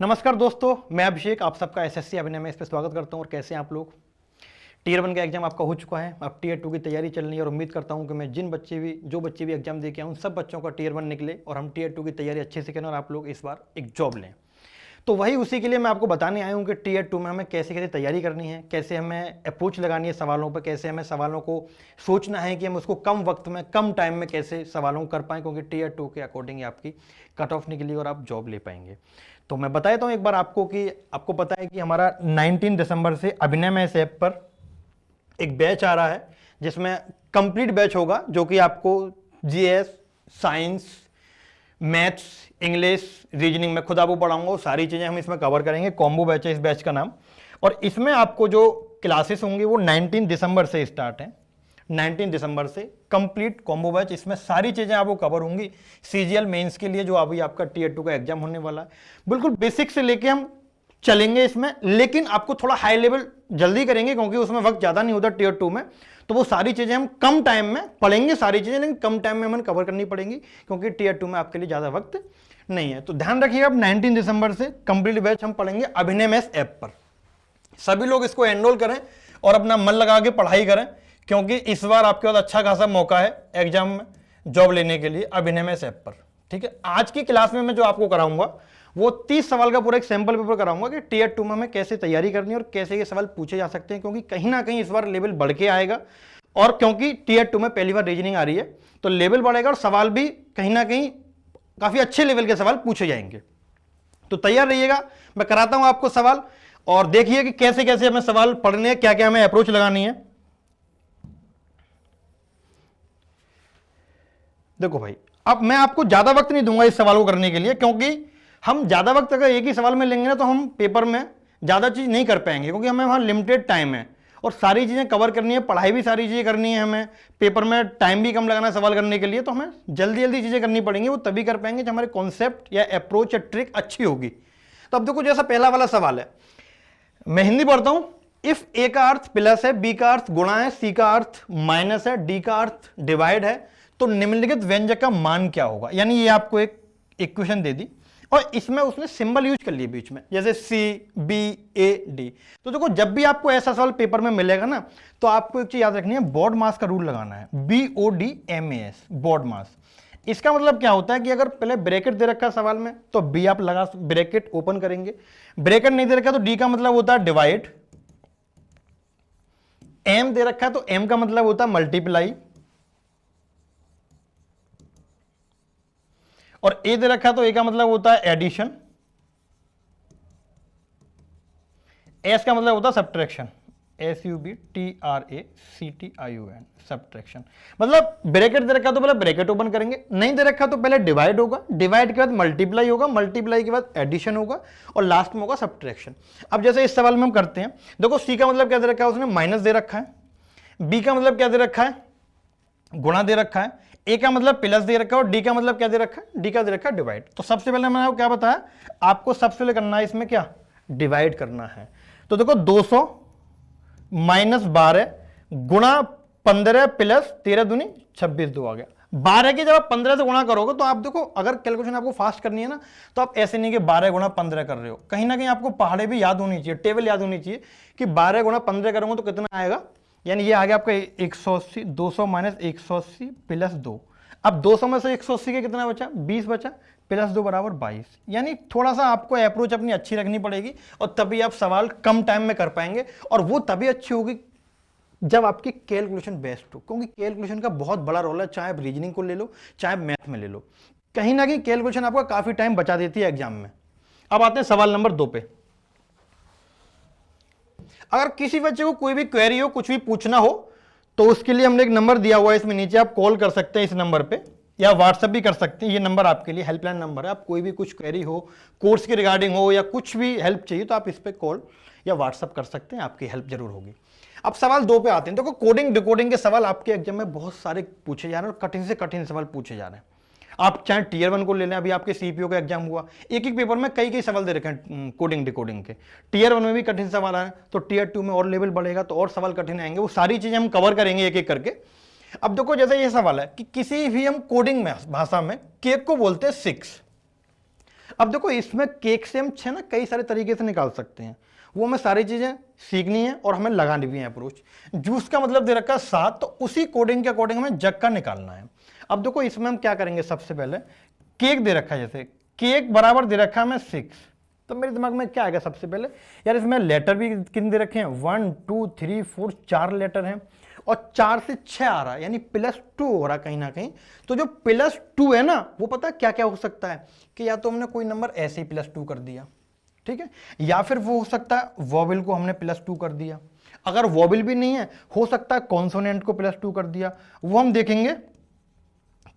नमस्कार दोस्तों, मैं अभिषेक आप सबका एसएससी अभिनय में इस पर स्वागत करता हूं। और कैसे हैं आप लोग? टीयर 1 का एग्जाम आपका हो चुका है, अब टीयर 2 की तैयारी चल रही है और उम्मीद करता हूं कि मैं जो बच्चे भी एग्जाम दे के आए उन सब बच्चों का टीयर 1 निकले और हम टीयर 2 की तैयारी अच्छे से करें और आप लोग इस बार एक जॉब लें। तो वही उसी के लिए मैं आपको बताने आया हूं कि टीयर 2 में हमें कैसे कैसे तैयारी करनी है, कैसे हमें अप्रोच लगानी है सवालों पर, कैसे हमें सवालों को सोचना है कि हम उसको कम वक्त में कम टाइम में कैसे सवालों को कर पाएँ, क्योंकि टीयर 2 के अकॉर्डिंग आपकी कट ऑफ निकली और आप जॉब ले पाएंगे। तो मैं बता देता हूं एक बार आपको कि आपको पता है कि हमारा 19 दिसंबर से अभिनय में इस ऐप पर एक बैच आ रहा है जिसमें कंप्लीट बैच होगा, जो कि आपको GS, science, maths, English, reasoning में खुद आपको पढ़ाऊंगा, सारी चीजें हम इसमें कवर करेंगे। कॉम्बो बैच है इस बैच का नाम। और इसमें आपको जो क्लासेस होंगी वो 19 दिसंबर से स्टार्ट है। 19 दिसंबर से कंप्लीट कॉम्बो बैच, इसमें सारी चीजें आपको कवर होंगी सीजीएल मेंस के लिए, जो अभी आपका टीयर 2 का एग्जाम होने वाला है। बिल्कुल बेसिक से लेके हम चलेंगे इसमें, लेकिन आपको थोड़ा हाई लेवल जल्दी करेंगे क्योंकि उसमें वक्त ज्यादा नहीं होता टीयर 2 में। तो वो सारी चीजें हम कम टाइम में पढ़ेंगे, सारी चीजें, लेकिन कम टाइम में हमें कवर करनी पड़ेंगी क्योंकि टीयर 2 में आपके लिए ज्यादा वक्त नहीं है। तो ध्यान रखिएगा, अब 19 दिसंबर से कंप्लीट बैच हम पढ़ेंगे अभिनय मैथ्स ऐप पर। सभी लोग इसको एनरोल करें और अपना मन लगा के पढ़ाई करें, क्योंकि इस बार आपके पास अच्छा खासा मौका है एग्जाम में जॉब लेने के लिए अभिनय मैथ्स ऐप पर। ठीक है, आज की क्लास में मैं जो आपको कराऊंगा वो 30 सवाल का पूरा एक सैंपल पेपर कराऊंगा कि टीयर 2 में हमें कैसे तैयारी करनी है और कैसे ये सवाल पूछे जा सकते हैं, क्योंकि कहीं ना कहीं इस बार लेवल बढ़ के आएगा। और क्योंकि टीयर 2 में पहली बार रीजनिंग आ रही है तो लेवल बढ़ेगा और सवाल भी कहीं ना कहीं काफी अच्छे लेवल के सवाल पूछे जाएंगे। तो तैयार रहिएगा, मैं कराता हूं आपको सवाल और देखिए कि कैसे कैसे हमें सवाल पढ़ने हैं, क्या क्या हमें अप्रोच लगानी है। देखो भाई, अब मैं आपको ज्यादा वक्त नहीं दूंगा इस सवाल को करने के लिए, क्योंकि हम ज्यादा वक्त अगर एक ही सवाल में लेंगे ना तो हम पेपर में ज्यादा चीज नहीं कर पाएंगे, क्योंकि हमें वहां लिमिटेड टाइम है और सारी चीजें कवर करनी है, पढ़ाई भी सारी चीजें करनी है, हमें पेपर में टाइम भी कम लगाना है सवाल करने के लिए। तो हमें जल्दी जल्दी चीजें करनी पड़ेंगी, वो तभी कर पाएंगे जब हमारे कॉन्सेप्ट या अप्रोच या ट्रिक अच्छी होगी। तो अब देखो, जैसा पहला वाला सवाल है, मैं हिंदी पढ़ता हूं। इफ ए का अर्थ प्लस है, बी का अर्थ गुणा है, सी का अर्थ माइनस है, डी का अर्थ डिवाइड है, तो निम्नलिखित व्यंजक का मान क्या होगा। यानी ये आपको एक इक्वेशन दे दी और इसमें उसने सिंबल यूज कर लिए बीच में, जैसे सी, बी, ए, डी। तो देखो, जब भी आपको ऐसा सवाल पेपर में मिलेगा ना तो आपको एक चीज याद रखनी है, बोर्ड मास का रूल लगाना है, BODMAS, बोर्ड मास। इसका मतलब क्या होता है कि अगर पहले ब्रैकेट दे रखा है सवाल में तो बी आप लगा, ब्रैकेट ओपन करेंगे। ब्रैकेट नहीं दे रखा तो डी का मतलब होता है डिवाइड। एम दे रखा है तो एम का मतलब होता है मल्टीप्लाई, और ए दे रखा है तो ए का मतलब होता है एडिशन, एस का मतलब होता है सब्ट्रैक्शन, SUBTRACTION, सब्ट्रैक्शन। मतलब ब्रैकेट दे रखा तो पहले ब्रैकेट ओपन करेंगे, नहीं दे रखा तो पहले डिवाइड होगा, डिवाइड के बाद मल्टीप्लाई होगा, मल्टीप्लाई के बाद एडिशन होगा और लास्ट में होगा सब्ट्रैक्शन। अब जैसे इस सवाल में हम करते हैं, देखो सी का मतलब क्या दे रखा है, उसने माइनस दे रखा है। बी का मतलब क्या दे रखा है, गुणा दे रखा है। ए का मतलब प्लस दे रखा है और डी का मतलब क्या दे रखा है, डी का दे रखा है डिवाइड। तो सबसे पहले मैंने आपको क्या बताया, आपको सबसे पहले करना है इसमें क्या, डिवाइड करना है। तो देखो 200 माइनस 12 गुणा 15 प्लस 13 दूनी 26, 2 आ गया 12 की। जब आप 15 से गुणा करोगे तो आप देखो, अगर कैलकुलेशन आपको फास्ट करनी है ना तो आप ऐसे नहीं कि 12 गुणा 15 कर रहे हो, कहीं ना कहीं आपको पहाड़े भी याद होनी चाहिए, टेबल याद होनी चाहिए कि 12 गुणा 15 करोगे तो कितना आएगा। यानी ये आ गया आपका 180, 200 माइनस 180 प्लस 2। अब 200 में से 180 के कितना बचा, 20 बचा, प्लस 2 बराबर 22। यानी थोड़ा सा आपको अप्रोच अपनी अच्छी रखनी पड़ेगी और तभी आप सवाल कम टाइम में कर पाएंगे, और वो तभी अच्छी होगी जब आपकी कैलकुलेशन बेस्ट हो, क्योंकि कैलकुलेशन का बहुत बड़ा रोल है, चाहे आप रीजनिंग को ले लो चाहे मैथ में ले लो, कहीं ना कहीं कैलकुलेशन आपका काफी टाइम बचा देती है एग्जाम में। अब आते हैं सवाल नंबर 2 पे। अगर किसी बच्चे को कोई भी क्वेरी हो, कुछ भी पूछना हो, तो उसके लिए हमने एक नंबर दिया हुआ है इसमें नीचे, आप कॉल कर सकते हैं इस नंबर पे या व्हाट्सएप भी कर सकते हैं। ये नंबर आपके लिए हेल्पलाइन नंबर है, आप कोई भी कुछ क्वेरी हो, कोर्स के रिगार्डिंग हो या कुछ भी हेल्प चाहिए तो आप इस पे कॉल या व्हाट्सएप कर सकते हैं, आपकी हेल्प जरूर होगी। अब सवाल 2 पे आते हैं। देखो, कोडिंग डिकोडिंग के सवाल आपके एग्जाम में बहुत सारे पूछे जा रहे हैं और कठिन से कठिन सवाल पूछे जा रहे हैं। आप चाहे टीयर 1 को ले लें, अभी आपके सीपीओ का एग्जाम हुआ, एक एक पेपर में कई कई सवाल दे रखे हैं कोडिंग डिकोडिंग के। टीयर 1 में भी कठिन सवाल आए तो टीयर 2 में और लेवल बढ़ेगा तो और सवाल कठिन आएंगे, वो सारी चीजें हम कवर करेंगे एक एक करके। अब देखो, जैसे ये सवाल है कि किसी भी हम कोडिंग में भाषा में केक को बोलते हैं 6। अब देखो इसमें केक से हम 6 ना कई सारे तरीके से निकाल सकते हैं, वो हमें सारी चीजें सीखनी है और हमें लगानी भी है अप्रोच। जूस का मतलब दे रखा है 7, तो उसी कोडिंग के अकॉर्डिंग हमें जग का निकालना है। अब देखो इसमें हम क्या करेंगे, सबसे पहले केक दे रखा है, जैसे केक बराबर दे रखा है हमें 6, तो मेरे दिमाग में क्या आएगा सबसे पहले, यार इसमें लेटर भी कितने दे रखे हैं, 1 2 3 4, 4 लेटर हैं और 4 से 6 आ रहा है, यानी +2 हो रहा कहीं ना कहीं। तो जो +2 है ना, वो पता क्या क्या हो सकता है कि या तो हमने कोई नंबर ऐसे ही +2 कर दिया, ठीक है, या फिर वो हो सकता है वॉवेल को हमने +2 कर दिया। अगर वॉवेल भी नहीं है, हो सकता है कॉन्सोनेंट को +2 कर दिया। वो हम देखेंगे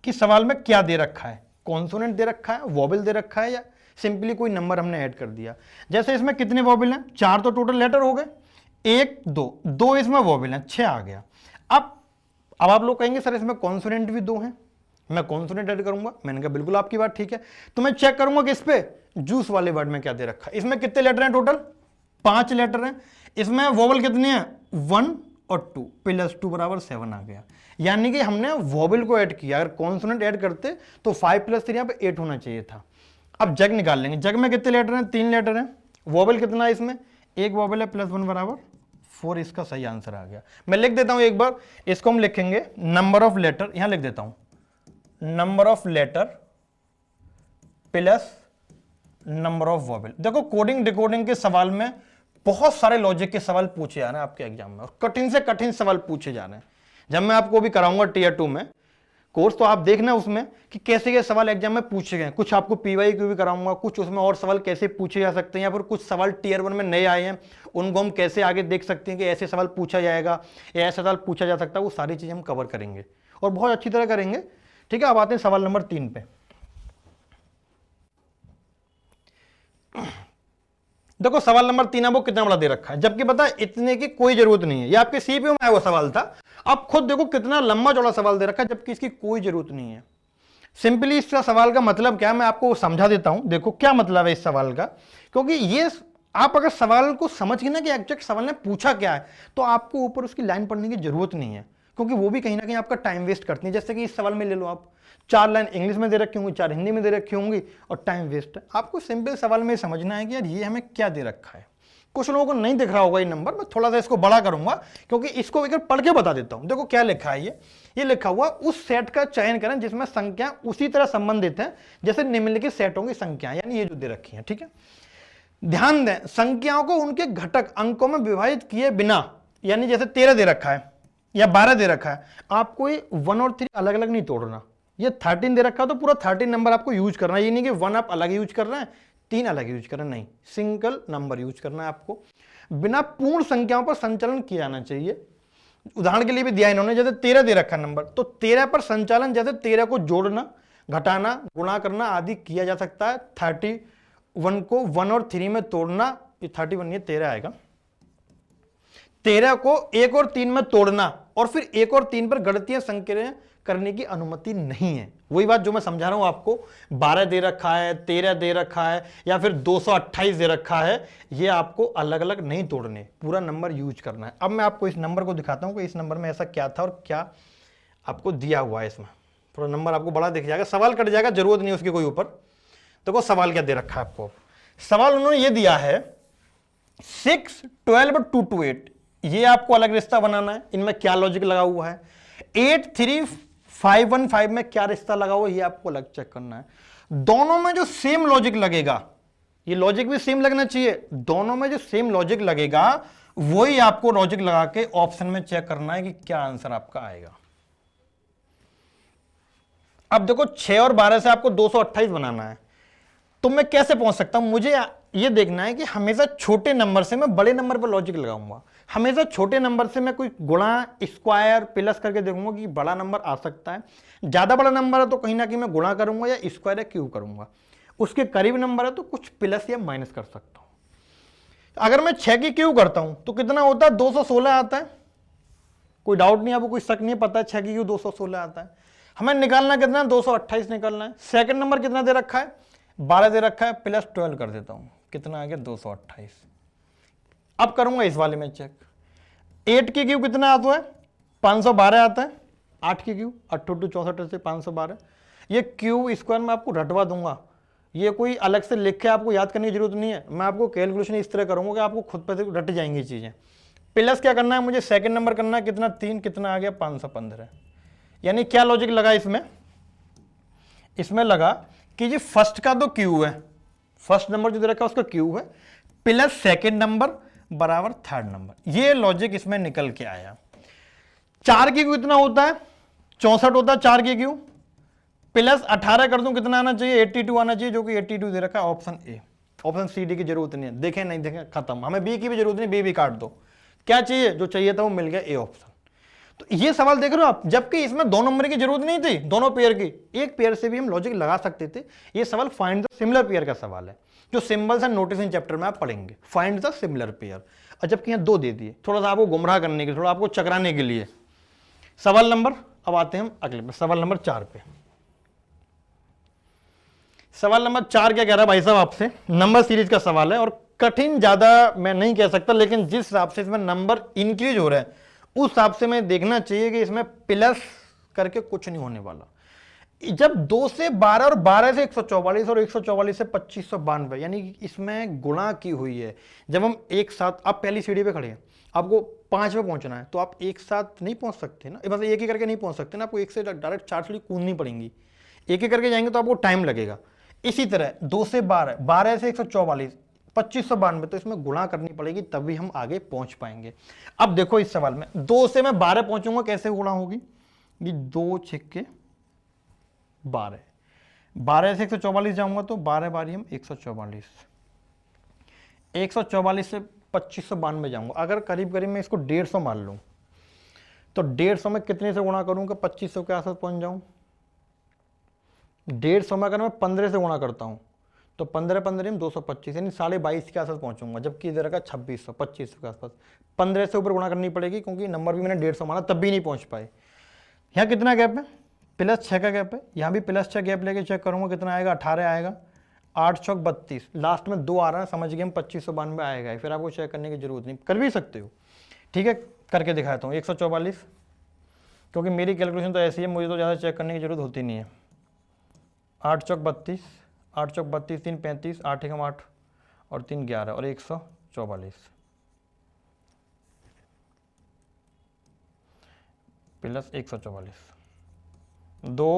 कि सवाल में क्या दे रखा है, कॉन्सोनेंट दे रखा है, वॉवेल दे रखा है, या सिंपली कोई नंबर हमने ऐड कर दिया। जैसे इसमें कितने वॉवेल हैं, 4 तो टोटल लेटर हो गए, 1 2 इसमें वॉवेल हैं, 6 आ गया। अब आप लोग कहेंगे सर इसमें कॉन्सोनेंट भी 2 हैं, मैं कॉन्सोनेंट ऐड करूंगा। मैंने कहा बिल्कुल आपकी बात ठीक है, तो मैं चेक करूंगा कि इस पे जूस वाले वर्ड में क्या दे रखा है। इसमें कितने लेटर हैं, टोटल 5 लेटर हैं। इसमें वॉवेल कितने हैं, 1 और 2, +2 बराबर 7 आ गया। यानी कि हमने वॉवेल को ऐड किया, अगर कॉन्सोनेंट ऐड करते तो 5 + 3 यहाँ पे 8 होना चाहिए था। अब जग निकाल लेंगे, जग में कितने लेटर हैं, 3 लेटर हैं। वॉवेल कितना है इसमें, एक वॉवेल है, +1 बराबर 4, इसका सही आंसर आ गया। मैं लिख देता हूं एक बार, इसको हम लिखेंगे नंबर ऑफ लेटर, यहां लिख देता हूं number of letter plus number of vowel. देखो कोडिंग डिकोडिंग के सवाल में बहुत सारे लॉजिक के सवाल पूछे जा रहे हैं आपके एग्जाम में, और कठिन से कठिन सवाल पूछे जा रहे हैं। जब मैं आपको भी कराऊंगा टियर 2 में कोर्स, तो आप देखना उसमें कि कैसे के सवाल एग्जाम में पूछे गए। कुछ आपको PYQ भी कराऊंगा, कुछ उसमें और सवाल कैसे पूछे जा सकते हैं, या फिर कुछ सवाल टियर 1 में नए आए हैं, उनको हम कैसे आगे देख सकते हैं कि ऐसे सवाल पूछा जाएगा या ऐसा सवाल पूछा जा सकता है। वो सारी चीजें हम कवर करेंगे और बहुत अच्छी तरह करेंगे, ठीक है। अब आते हैं सवाल नंबर 3 पे। देखो सवाल नंबर 3 है वो कितना बड़ा दे रखा है, जबकि पता है इतने की कोई जरूरत नहीं है, ये आपके CPU में आया हुआ सवाल था। अब खुद देखो कितना लंबा चौड़ा सवाल दे रखा है, जबकि इसकी कोई जरूरत नहीं है। सिंपली इसका सवाल का मतलब क्या है, मैं आपको समझा देता हूं। देखो क्या मतलब है इस सवाल का, क्योंकि ये आप अगर सवाल को समझ गए ना कि एग्जैक्ट सवाल ने पूछा क्या है, तो आपको ऊपर उसकी लाइन पढ़ने की जरूरत नहीं है, क्योंकि वो भी कहीं ना कहीं आपका टाइम वेस्ट करती है। जैसे कि इस सवाल में ले लो आप, 4 लाइन इंग्लिश में दे रखी होंगी, 4 हिंदी में दे रखी होंगी, और टाइम वेस्ट है। आपको सिंपल सवाल में समझना है कि यार ये हमें क्या दे रखा है। कुछ लोगों को नहीं दिख रहा होगा ये नंबर, मैं थोड़ा सा इसको बड़ा करूंगा क्योंकि इसको एक पढ़ के बता देता हूं। देखो क्या लिखा है, ये लिखा हुआ उस सेट का चयन करें जिसमें संख्या उसी तरह संबंधित है जैसे निम्नलिखित सेटों की संख्या, यानी ये जो दे रखी है, ठीक है। ध्यान दें, संख्याओं को उनके घटक अंकों में विभाजित किए बिना, यानी जैसे 13 दे रखा है या 12 दे रखा है, आपको ये 1 और 3 अलग अलग नहीं तोड़ना। ये 13 दे रखा है तो पूरा 13 नंबर आपको यूज करना है, ये नहीं कि 1 आप अलग यूज कर रहे हैं, 3 अलग यूज करना, नहीं, सिंगल नंबर यूज करना है आपको। बिना पूर्ण संख्याओं पर संचालन किया जाना चाहिए। उदाहरण के लिए भी दिया इन्होंने, जैसे 13 दे रखा नंबर, तो 13 पर संचालन जैसे 13 को जोड़ना, घटाना, गुणा करना आदि किया जा सकता है। 31 को 1 और 3 में तोड़ना, ये 31 ये 13 आएगा। 13 को 1 और 3 में तोड़ना और फिर 1 और 3 पर गणितीय संक्रिया करने की अनुमति नहीं है। वही बात जो मैं समझा रहा हूं आपको, 12 दे रखा है, 13 दे रखा है, या फिर 228 दे रखा है, ये आपको अलग अलग नहीं तोड़ने, पूरा नंबर यूज करना है। अब मैं आपको इस नंबर को दिखाता हूं कि इस नंबर में ऐसा क्या था और क्या आपको दिया हुआ है। इसमें थोड़ा नंबर आपको बड़ा दिख जाएगा, सवाल कट जाएगा, जरूरत नहीं उसकी कोई ऊपर। देखो सवाल क्या दे रखा है आपको, सवाल उन्होंने ये दिया है 6 12 2 to 8, ये आपको अलग रिश्ता बनाना है। इनमें क्या लॉजिक लगा हुआ है, 8 3 5 1 5 में क्या रिश्ता लगा हुआ है, ये आपको अलग चेक करना है। दोनों में जो सेम लॉजिक लगेगा, ये लॉजिक भी सेम लगना चाहिए, दोनों में जो सेम लॉजिक लगेगा वही आपको लॉजिक लगा के ऑप्शन में चेक करना है कि क्या आंसर आपका आएगा। अब देखो 6 और 12 से आपको 228 बनाना है, तो मैं कैसे पहुंच सकता हूं, मुझे ये देखना है कि हमेशा छोटे नंबर से मैं बड़े नंबर पर लॉजिक लगाऊंगा। हमेशा छोटे नंबर से मैं कोई गुणा, स्क्वायर, प्लस करके देखूंगा कि बड़ा नंबर आ सकता है। ज्यादा बड़ा नंबर है तो कहीं ना कहीं मैं गुणा करूंगा या स्क्वायर या क्यूब करूंगा। उसके करीब नंबर है तो कुछ प्लस या माइनस कर सकता हूं। अगर मैं 6 की क्यूब करता हूं तो कितना होता है, 216 आता है। कोई डाउट नहीं, आपको कोई शक नहीं, पता है 6 की क्यूब 216 आता है। हमें निकालना कितना, 228 निकालना है। सेकंड नंबर कितना दे रखा है, 12 दे रखा है, प्लस 12 कर देता हूं, कितना आ गया 228। अब करूंगा इस वाले में चेक, 8 की क्यूब कितना आता है, 512 आता है। 8 की क्यूब 8 2 64 से 512, ये क्यूब स्क्वायर में आपको रटवा दूंगा, ये कोई अलग से लिख के आपको याद करने की जरूरत नहीं है, मैं आपको कैलकुलेशन इस तरह करूंगा कि आपको खुद पर रट जाएंगी चीजें। प्लस क्या करना है मुझे, सेकंड नंबर करना है, कितना 3, कितना आ गया 515। यानी क्या लॉजिक लगा इसमें लगा कि जी फर्स्ट का तो क्यू है, फर्स्ट नंबर जो दे रखा है उसका क्यू है, प्लस सेकंड नंबर बराबर थर्ड नंबर। ये लॉजिक इसमें निकल के आया। 4 की क्यू कितना होता है, 64 होता है 4 की क्यू, प्लस 18 कर दूं कितना आना चाहिए, 82 आना चाहिए, जो कि 82 दे रखा है option A. Option C D की जरूरत नहीं है, देखें नहीं देखें खत्म, हमें बी की भी जरूरत नहीं, बी भी काट दो। क्या चाहिए, जो चाहिए था वो मिल गया, ए ऑप्शन। तो ये सवाल देख रहे हो आप, जबकि इसमें 2 नंबर की जरूरत नहीं थी, दोनों पेयर की, एक पेयर से भी हम लॉजिक लगा सकते थे। ये सवाल फाइंड द सिमिलर पेयर का सवाल है, जो symbols and notice in chapter में आप पढ़ेंगे, फाइंड द सिमिलर पेयर। और जबकि यहाँ 2 दे दिए, थोड़ा सा आपको गुमराह करने के लिए, थोड़ा आपको चकराने के लिए। सवाल नंबर, अब आते हैं हम अगले पे, सवाल नंबर 4 पे। सवाल नंबर 4 क्या कह रहा है भाई साहब आपसे, नंबर सीरीज का सवाल है, और कठिन ज्यादा मैं नहीं कह सकता, लेकिन जिस हिसाब से इसमें नंबर इंक्रीज हो रहा है उस हिसाब से मैं देखना चाहिए कि इसमें प्लस करके कुछ नहीं होने वाला। जब 2 से 12 और 12 से 144 और 144 से 2592, यानी इसमें गुणा की हुई है। जब हम एक साथ, आप पहली सीढ़ी पे खड़े हैं, आपको 5 पे पहुंचना है, तो आप एक साथ नहीं पहुंच सकते ना, मतलब एक ही करके नहीं पहुंच सकते ना, आपको एक से डायरेक्ट 4 सीढ़ी कूदनी पड़ेंगी। एक ही करके जाएंगे तो आपको टाइम लगेगा। इसी तरह 2 से 12, 12 से 144, 2592, तो इसमें गुणा करनी पड़ेगी, तभी हम आगे पहुंच पाएंगे। अब देखो इस सवाल में 2 से मैं 12 पहुंचूंगा, कैसे गुणा होगी, ये 2 6 12, 12 से 144 जाऊंगा तो 12 बारी हम 144, 144 से 2592 जाऊंगा। अगर करीब करीब मैं इसको 150 मान लूं, तो 150 में कितने से गुणा करूंगा 2500 के आसपास पहुंच जाऊं। 150 में अगर मैं 15 से गुणा करता हूं तो 15 15 में 225, यानी 22.5 के आसपास पहुंचूंगा, जबकि इधर का 2600 2500 के आसपास। 15 से ऊपर गुणा करनी पड़ेगी, क्योंकि नंबर भी मैंने 150 माना, तब भी नहीं पहुंच पाए। यहाँ कितना गैप है, +6 का गैप है, यहाँ भी +6 गैप लेके चेक करूंगा कितना आएगा, 18 आएगा, 8 चौक 32, लास्ट में 2 आ रहा है, समझ गए हम 2592 आएगा, फिर आपको चेक करने की जरूरत नहीं, कर भी सकते हो। ठीक है, करके दिखाता हूँ। 144, क्योंकि मेरी कैलकुलेशन तो ऐसी है, मुझे तो ज़्यादा चेक करने की जरूरत होती नहीं है। 8 चौक 32, 8 चौक 32, 3 35, 8 एकम 8 और 3 11 और 144 प्लस 144, 2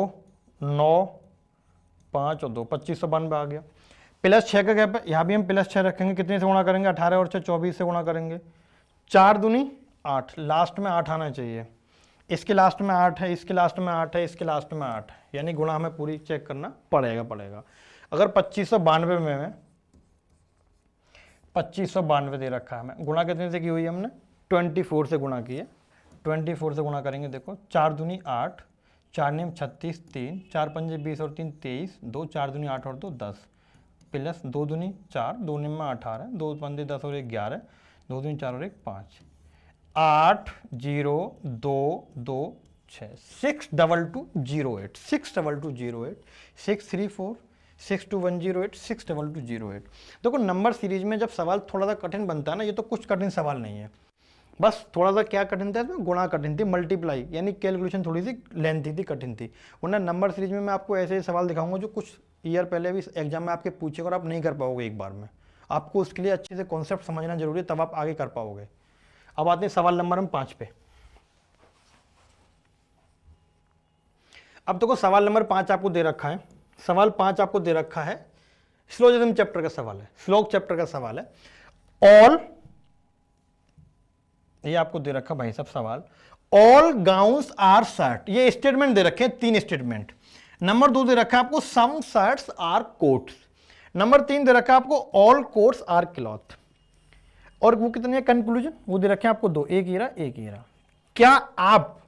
9 5 और 2 2592 आ गया। +6 का गैप है, यहाँ भी हम +6 रखेंगे, कितने से गुणा करेंगे, 18 और 6 24 से गुणा करेंगे, 4 दूनी 8, लास्ट में 8 आना चाहिए। इसके लास्ट में 8 है, इसके लास्ट में 8 है, इसके लास्ट में 8 है, यानी गुणा हमें पूरी चेक करना पड़ेगा। अगर 2592 में मैं 2592 दे रखा है, हमें गुणा कितने से की हुई है, हमने 24 से गुणा की है। 24 से गुणा करेंगे, देखो 4 दूनी 8, 4 नियम 36, 3 4 पंजे 20 और 3 23, 2 4 दूनी 8 और 2 10, प्लस 2 दूनी 4, 2 नियम में 18, 2 पंजे 10 और 1 11, 2 दूनी 4 और 1 5, 8 0 2 2 6, 62208, 62208, 634 62108, 62208। देखो नंबर सीरीज में जब सवाल थोड़ा सा कठिन बनता है ना, ये तो कुछ कठिन सवाल नहीं है, बस थोड़ा सा क्या कठिन था इसमें, गुणा कठिन थी, मल्टीप्लाई यानी कैलकुलेशन थोड़ी सी लेंथी थी, कठिन थी। वरना नंबर सीरीज में मैं आपको ऐसे सवाल दिखाऊंगा जो कुछ ईयर पहले भी एग्जाम में आपके पूछेगा और आप नहीं कर पाओगे एक बार में। आपको उसके लिए अच्छे से कॉन्सेप्ट समझना जरूरी है, तब आप आगे कर पाओगे। अब आते हैं सवाल नंबर हम 5 पे। अब देखो सवाल नंबर 5 आपको दे रखा है, सवाल 5 आपको दे रखा है, स्लोजिज्म चैप्टर का सवाल है, श्लोक चैप्टर का सवाल है। ऑल, ये आपको दे रखा भाई साहब सवाल, ऑल गाउन्स आर शर्ट, ये स्टेटमेंट दे रखे हैं 3 स्टेटमेंट। नंबर 2 दे रखा है आपको सम शर्ट्स आर कोट्स। नंबर 3 दे रखा है आपको ऑल कोट्स आर क्लॉथ। और वो कितने कंक्लूजन वो दे रखे हैं आपको 2, एक हीरा एक हीरा। क्या आप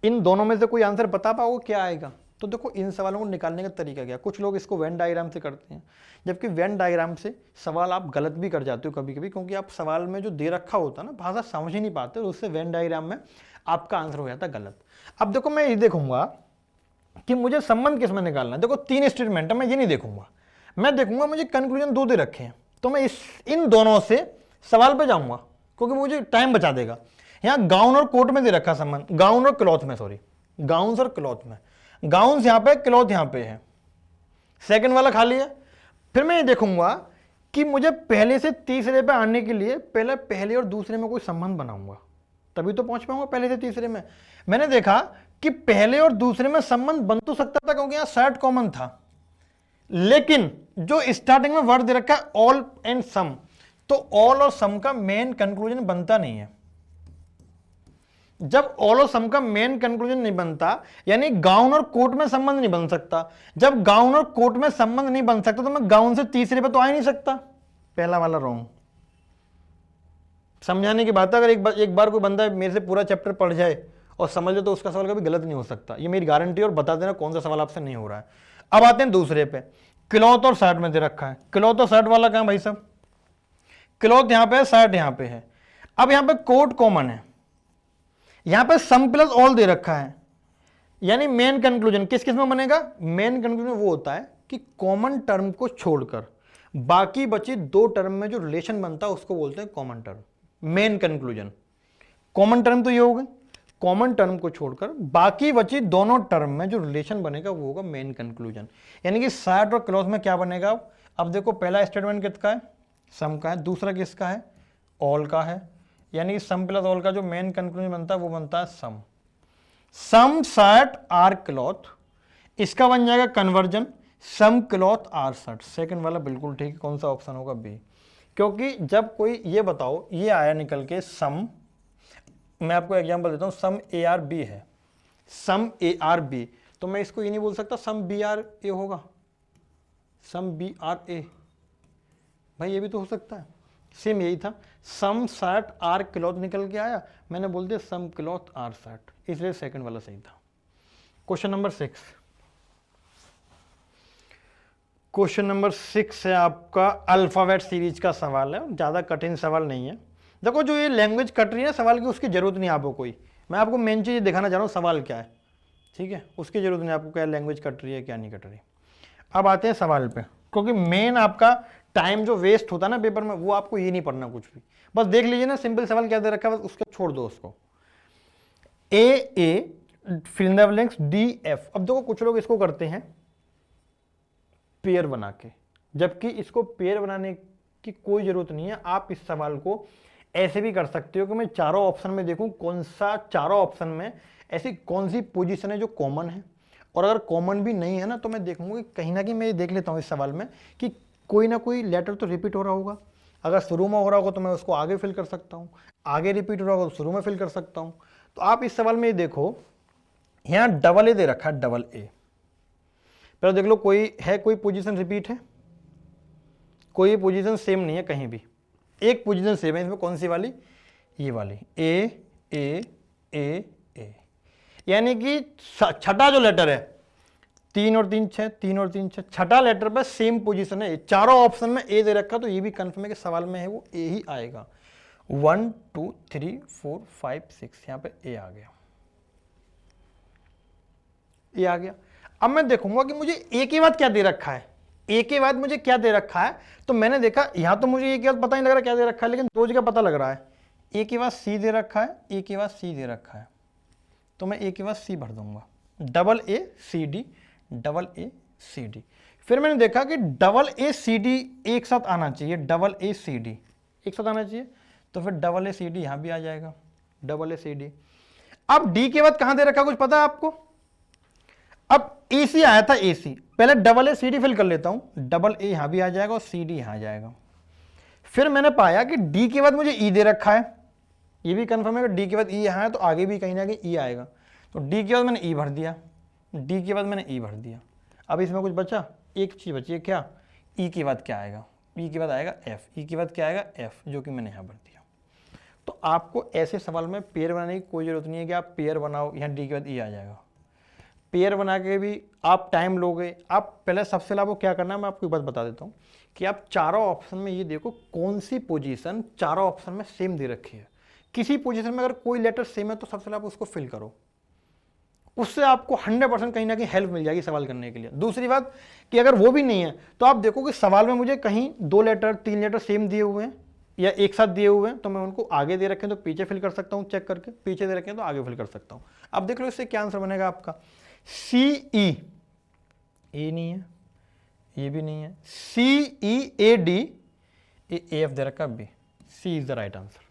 इन दोनों में से कोई आंसर बता पाओगे क्या आएगा? तो देखो इन सवालों को निकालने का तरीका क्या, कुछ लोग इसको वेन डायग्राम से करते हैं, जबकि वेन डायग्राम से सवाल आप गलत भी कर जाते हो कभी कभी, क्योंकि आप सवाल में जो दे रखा होता है ना भाषा समझ ही नहीं पाते, उससे वेन डायग्राम में आपका आंसर हो जाता है गलत। अब देखो मैं ये देखूंगा कि मुझे संबंध किसमें निकालना है। देखो 3 स्टेटमेंट है, मैं ये नहीं देखूंगा, मैं देखूंगा मुझे कंक्लूजन 2 दे रखे हैं, तो मैं इन दोनों से सवाल पे जाऊंगा क्योंकि मुझे टाइम बचा देगा। यहाँ गाउन और कोट में दे रखा संबंध, गाउन और क्लॉथ में, सॉरी गाउन्स और क्लॉथ में, गाउन्स यहाँ पे क्लॉथ यहाँ पे है, सेकंड वाला खाली है, फिर मैं ये देखूंगा कि मुझे पहले से तीसरे पे आने के लिए पहले पहले और दूसरे में कोई संबंध बनाऊंगा, तभी तो पहुंच पाऊंगा पहले से तीसरे में। मैंने देखा कि पहले और दूसरे में संबंध बन तो सकता था क्योंकि यहां सेट कॉमन था, लेकिन जो स्टार्टिंग में वर्ड दे रखा है ऑल एंड सम, तो ऑल और सम का मेन कंक्लूजन बनता नहीं है। जब ऑल और सम का मेन कंक्लूजन नहीं बनता, यानी गाउन और कोट में संबंध नहीं बन सकता। जब गाउन और कोट में संबंध नहीं बन सकता तो मैं गाउन से तीसरे पे तो आ ही नहीं सकता। पहला वाला रॉन्ग। समझाने की बात है, अगर एक बार कोई बंदा मेरे से पूरा चैप्टर पढ़ जाए और समझ ले तो उसका सवाल कभी गलत नहीं हो सकता, ये मेरी गारंटी। और बता देना कौन सा सवाल आपसे नहीं हो रहा है। अब आते हैं दूसरे पे, क्लॉथ और शर्ट में दे रखा है। क्लॉथ और शर्ट वाला कहां भाई साहब? क्लॉथ यहां पे है, शर्ट यहां पे है। अब यहां पे कोट कॉमन है, यहां पे सम प्लस ऑल दे रखा है, यानी मेन कंक्लूजन किस किस में बनेगा? मेन कंक्लूजन वो होता है कि कॉमन टर्म को छोड़कर बाकी बची दो टर्म में जो रिलेशन बनता है उसको बोलते हैं common term, main conclusion. Common term तो ये हो गई, कॉमन टर्म को छोड़कर बाकी बची दोनों टर्म में जो रिलेशन बनेगा वो होगा मेन कंक्लूजन। यानी कि शर्ट और क्लॉथ में क्या बनेगा? अब देखो पहला स्टेटमेंट किसका है? सम का है। दूसरा किसका है? ऑल का है। यानी कि सम प्लस ऑल का जो मेन कंक्लूजन बनता है वो बनता है some. Some shirt are cloth, इसका बन जाएगा conversion some cloth are shirt. Second वाला बिल्कुल ठीक है। कौन सा ऑप्शन होगा? बी। क्योंकि जब कोई ये बताओ ये आया निकल के सम, मैं आपको एग्जांपल देता हूं, सम ए आर बी है, सम ए आर बी, तो मैं इसको ये नहीं बोल सकता सम बी आर ए होगा, सम बी आर ए। भाई ये भी तो हो सकता है। सेम यही था, सम शर्ट आर क्लॉथ निकल के आया, मैंने बोल दिया सम क्लॉथ आर शर्ट, इसलिए सेकंड वाला सही था। क्वेश्चन नंबर 6, क्वेश्चन नंबर 6 है आपका अल्फाबेट सीरीज का सवाल है, ज़्यादा कठिन सवाल नहीं है। देखो जो ये लैंग्वेज कट रही है सवाल की उसकी जरूरत नहीं आपको कोई, मैं आपको मेन चीज़ दिखाना चाह रहा हूँ सवाल क्या है, ठीक है? उसकी जरूरत नहीं आपको क्या लैंग्वेज कट रही है क्या नहीं कट रही। अब आते हैं सवाल पे, क्योंकि मेन आपका टाइम जो वेस्ट होता है ना पेपर में वो आपको ये नहीं पढ़ना कुछ भी, बस देख लीजिए ना सिंपल सवाल क्या दे रखा है, बस उसको छोड़ दो उसको। A fill in the blanks D F. अब देखो कुछ लोग इसको करते हैं पेयर बना के, जबकि इसको पेयर बनाने की कोई जरूरत नहीं है। आप इस सवाल को ऐसे भी कर सकते हो कि मैं चारों ऑप्शन में देखूं कौन सा, चारों ऑप्शन में ऐसी कौन सी पोजीशन है जो कॉमन है, और अगर कॉमन भी नहीं है ना तो मैं देखूंगा कि कहीं ना कहीं मैं ये देख लेता हूं इस सवाल में कि कोई ना कोई लेटर तो रिपीट हो रहा होगा। अगर शुरू में हो रहा होगा तो मैं उसको आगे फिल कर सकता हूँ, आगे रिपीट हो रहा होगा तो शुरू में फिल कर सकता हूँ। तो आप इस सवाल में ये देखो यहाँ डबल ए दे रखा है, डबल ए। पहले देख लो कोई है, कोई पोजीशन रिपीट है? कोई पोजीशन सेम नहीं है कहीं भी, एक पोजीशन सेम है। इसमें कौन सी वाली? ये वाली, ए ए ए ए। यानी कि छठा जो लेटर है, 3 और 3 6, 3 और 3 6, छठा लेटर पर सेम पोजीशन है। चारों ऑप्शन में ए दे रखा, तो ये भी कंफर्म है कि सवाल में है वो ए ही आएगा। 1 2 3 4 5 6, यहां पे ए आ गया, ए आ गया। अब मैं देखूंगा कि मुझे ए के बाद क्या दे रखा है, ए के बाद मुझे क्या दे रखा है। तो मैंने देखा यहां तो मुझे ए के बाद पता नहीं लग रहा क्या दे रखा है, लेकिन दो जगह पता लग रहा है। ए के बाद सी दे रखा है, ए के बाद सी दे रखा है, तो मैं ए के बाद सी भर दूंगा। Double A C D, double A C D. फिर मैंने देखा कि डबल ए सी डी एक साथ आना चाहिए, डबल ए सी डी एक साथ आना चाहिए, तो फिर डबल ए सी डी यहां भी आ जाएगा, डबल ए सी डी। अब डी के बाद कहां दे रखा कुछ पता है आपको? अब ए सी आया था, ए सी, पहले double A C D fill कर लेता हूं, डबल ए यहां भी आ जाएगा और सी डी यहां आ जाएगा। फिर मैंने पाया कि डी के बाद मुझे ई दे रखा है, ये भी कंफर्म है कि डी के बाद ई यहां है तो आगे भी कहीं ना कहीं ई आएगा, तो डी के बाद मैंने ई भर दिया, डी के बाद मैंने ई भर दिया। अब इसमें कुछ बचा, एक चीज बची है, क्या? ई के बाद क्या आएगा? ई के बाद आएगा एफ, ई के बाद क्या आएगा? एफ, जो कि मैंने यहां भर दिया। तो आपको ऐसे सवाल में पेयर बनाने की कोई जरूरत नहीं है कि आप पेयर बनाओ, यहाँ डी के बाद ई आ जाएगा। पेयर बना के भी आप टाइम लोगे। आप पहले सबसे पहले आपको क्या करना है, मैं आपको एक बात बता देता हूँ कि आप चारों ऑप्शन में ये देखो कौन सी पोजीशन चारों ऑप्शन में सेम दे रखी है। किसी पोजीशन में अगर कोई लेटर सेम है तो सबसे पहले आप उसको फिल करो, उससे आपको 100% कहीं ना कहीं हेल्प मिल जाएगी सवाल करने के लिए। दूसरी बात कि अगर वो भी नहीं है तो आप देखो कि सवाल में मुझे कहीं 2 लेटर 3 लेटर सेम दिए हुए हैं या एक साथ दिए हुए हैं, तो मैं उनको आगे दे रखे तो पीछे फिल कर सकता हूँ चेक करके, पीछे दे रखे तो आगे फिल कर सकता हूँ। अब देख लो इससे क्या आंसर बनेगा आपका। सी ई, ए नहीं है, ये भी नहीं है, CEAD, AF दे रखा B, C is the right answer.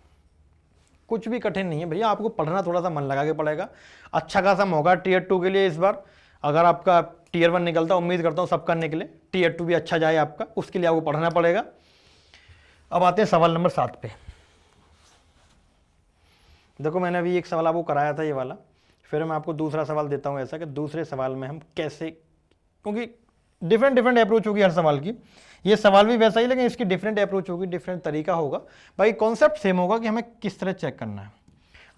कुछ भी कठिन नहीं है भैया, आपको पढ़ना थोड़ा सा मन लगा के पड़ेगा। अच्छा खासा मौका टीयर 2 के लिए इस बार, अगर आपका टीयर 1 निकलता, उम्मीद करता हूँ सब करने के लिए, टीयर 2 भी अच्छा जाए आपका, उसके लिए आपको पढ़ना पड़ेगा। अब आते हैं सवाल नंबर 7 पे। देखो मैंने अभी एक सवाल आपको कराया था ये वाला, फिर मैं आपको दूसरा सवाल देता हूँ ऐसा कि दूसरे सवाल में हम कैसे, क्योंकि डिफरेंट अप्रोच होगी हर सवाल की, ये सवाल भी वैसा ही लेकिन इसकी डिफरेंट अप्रोच होगी, डिफरेंट तरीका होगा। भाई कॉन्सेप्ट सेम होगा कि हमें किस तरह चेक करना है,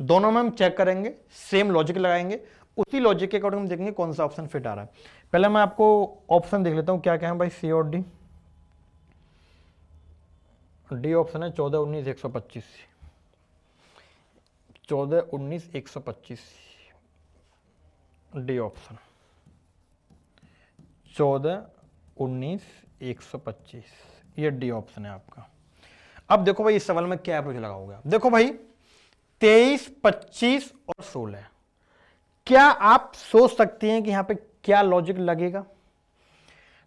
दोनों में हम चेक करेंगे, सेम लॉजिक लगाएंगे, उसी लॉजिक के अकॉर्डिंग हम देखेंगे कौन सा ऑप्शन फिट आ रहा है। पहले मैं आपको ऑप्शन देख लेता हूँ क्या क्या है भाई, सी और डी। डी ऑप्शन है 14, 19, 125, 14, 19, 125, डी ऑप्शन 14, 19, 125, ये डी ऑप्शन है आपका। अब देखो भाई इस सवाल में क्या अप्रोच लगाओगे आप। देखो भाई 23, 25 और 16, क्या आप सोच सकते हैं कि यहां पे क्या लॉजिक लगेगा।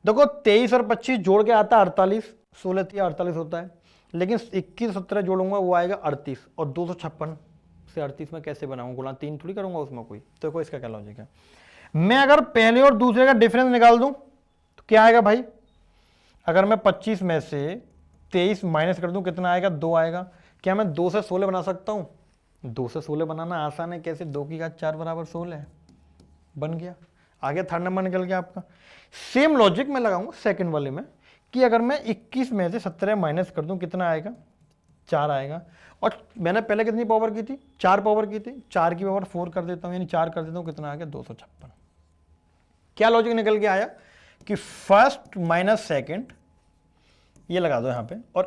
देखो 23 और 25 जोड़ के आता है 48, 16 3 48 होता है, लेकिन 21 17 जोड़ूंगा वो आएगा 38, और 256 से 38 में कैसे बनाऊंगा, गुणा 3 थोड़ी करूंगा उसमें कोई, तो देखो इसका क्या लॉजिक है। मैं अगर पहले और दूसरे का डिफरेंस निकाल दूं तो क्या आएगा भाई, अगर मैं 25 में से 23 माइनस कर दूं कितना आएगा, 2 आएगा। क्या मैं 2 से 16 बना सकता हूं, 2 से 16 बनाना आसान है, कैसे, 2 की घात 4 बराबर 16 है, बन गया। आगे थर्ड नंबर निकल गया आपका। सेम लॉजिक मैं लगाऊंगा सेकंड वाले में, कि अगर मैं 21 में से 17 माइनस कर दूं कितना आएगा, 4 आएगा। और मैंने पहले कितनी पावर की थी, 4 पावर की थी, 4 की पावर 4 कर देता हूं, यानी 4 कर देता हूं, कितना आ गया 256। क्या लॉजिक निकल के आया कि फर्स्ट माइनस सेकंड, ये लगा दो यहां पे, और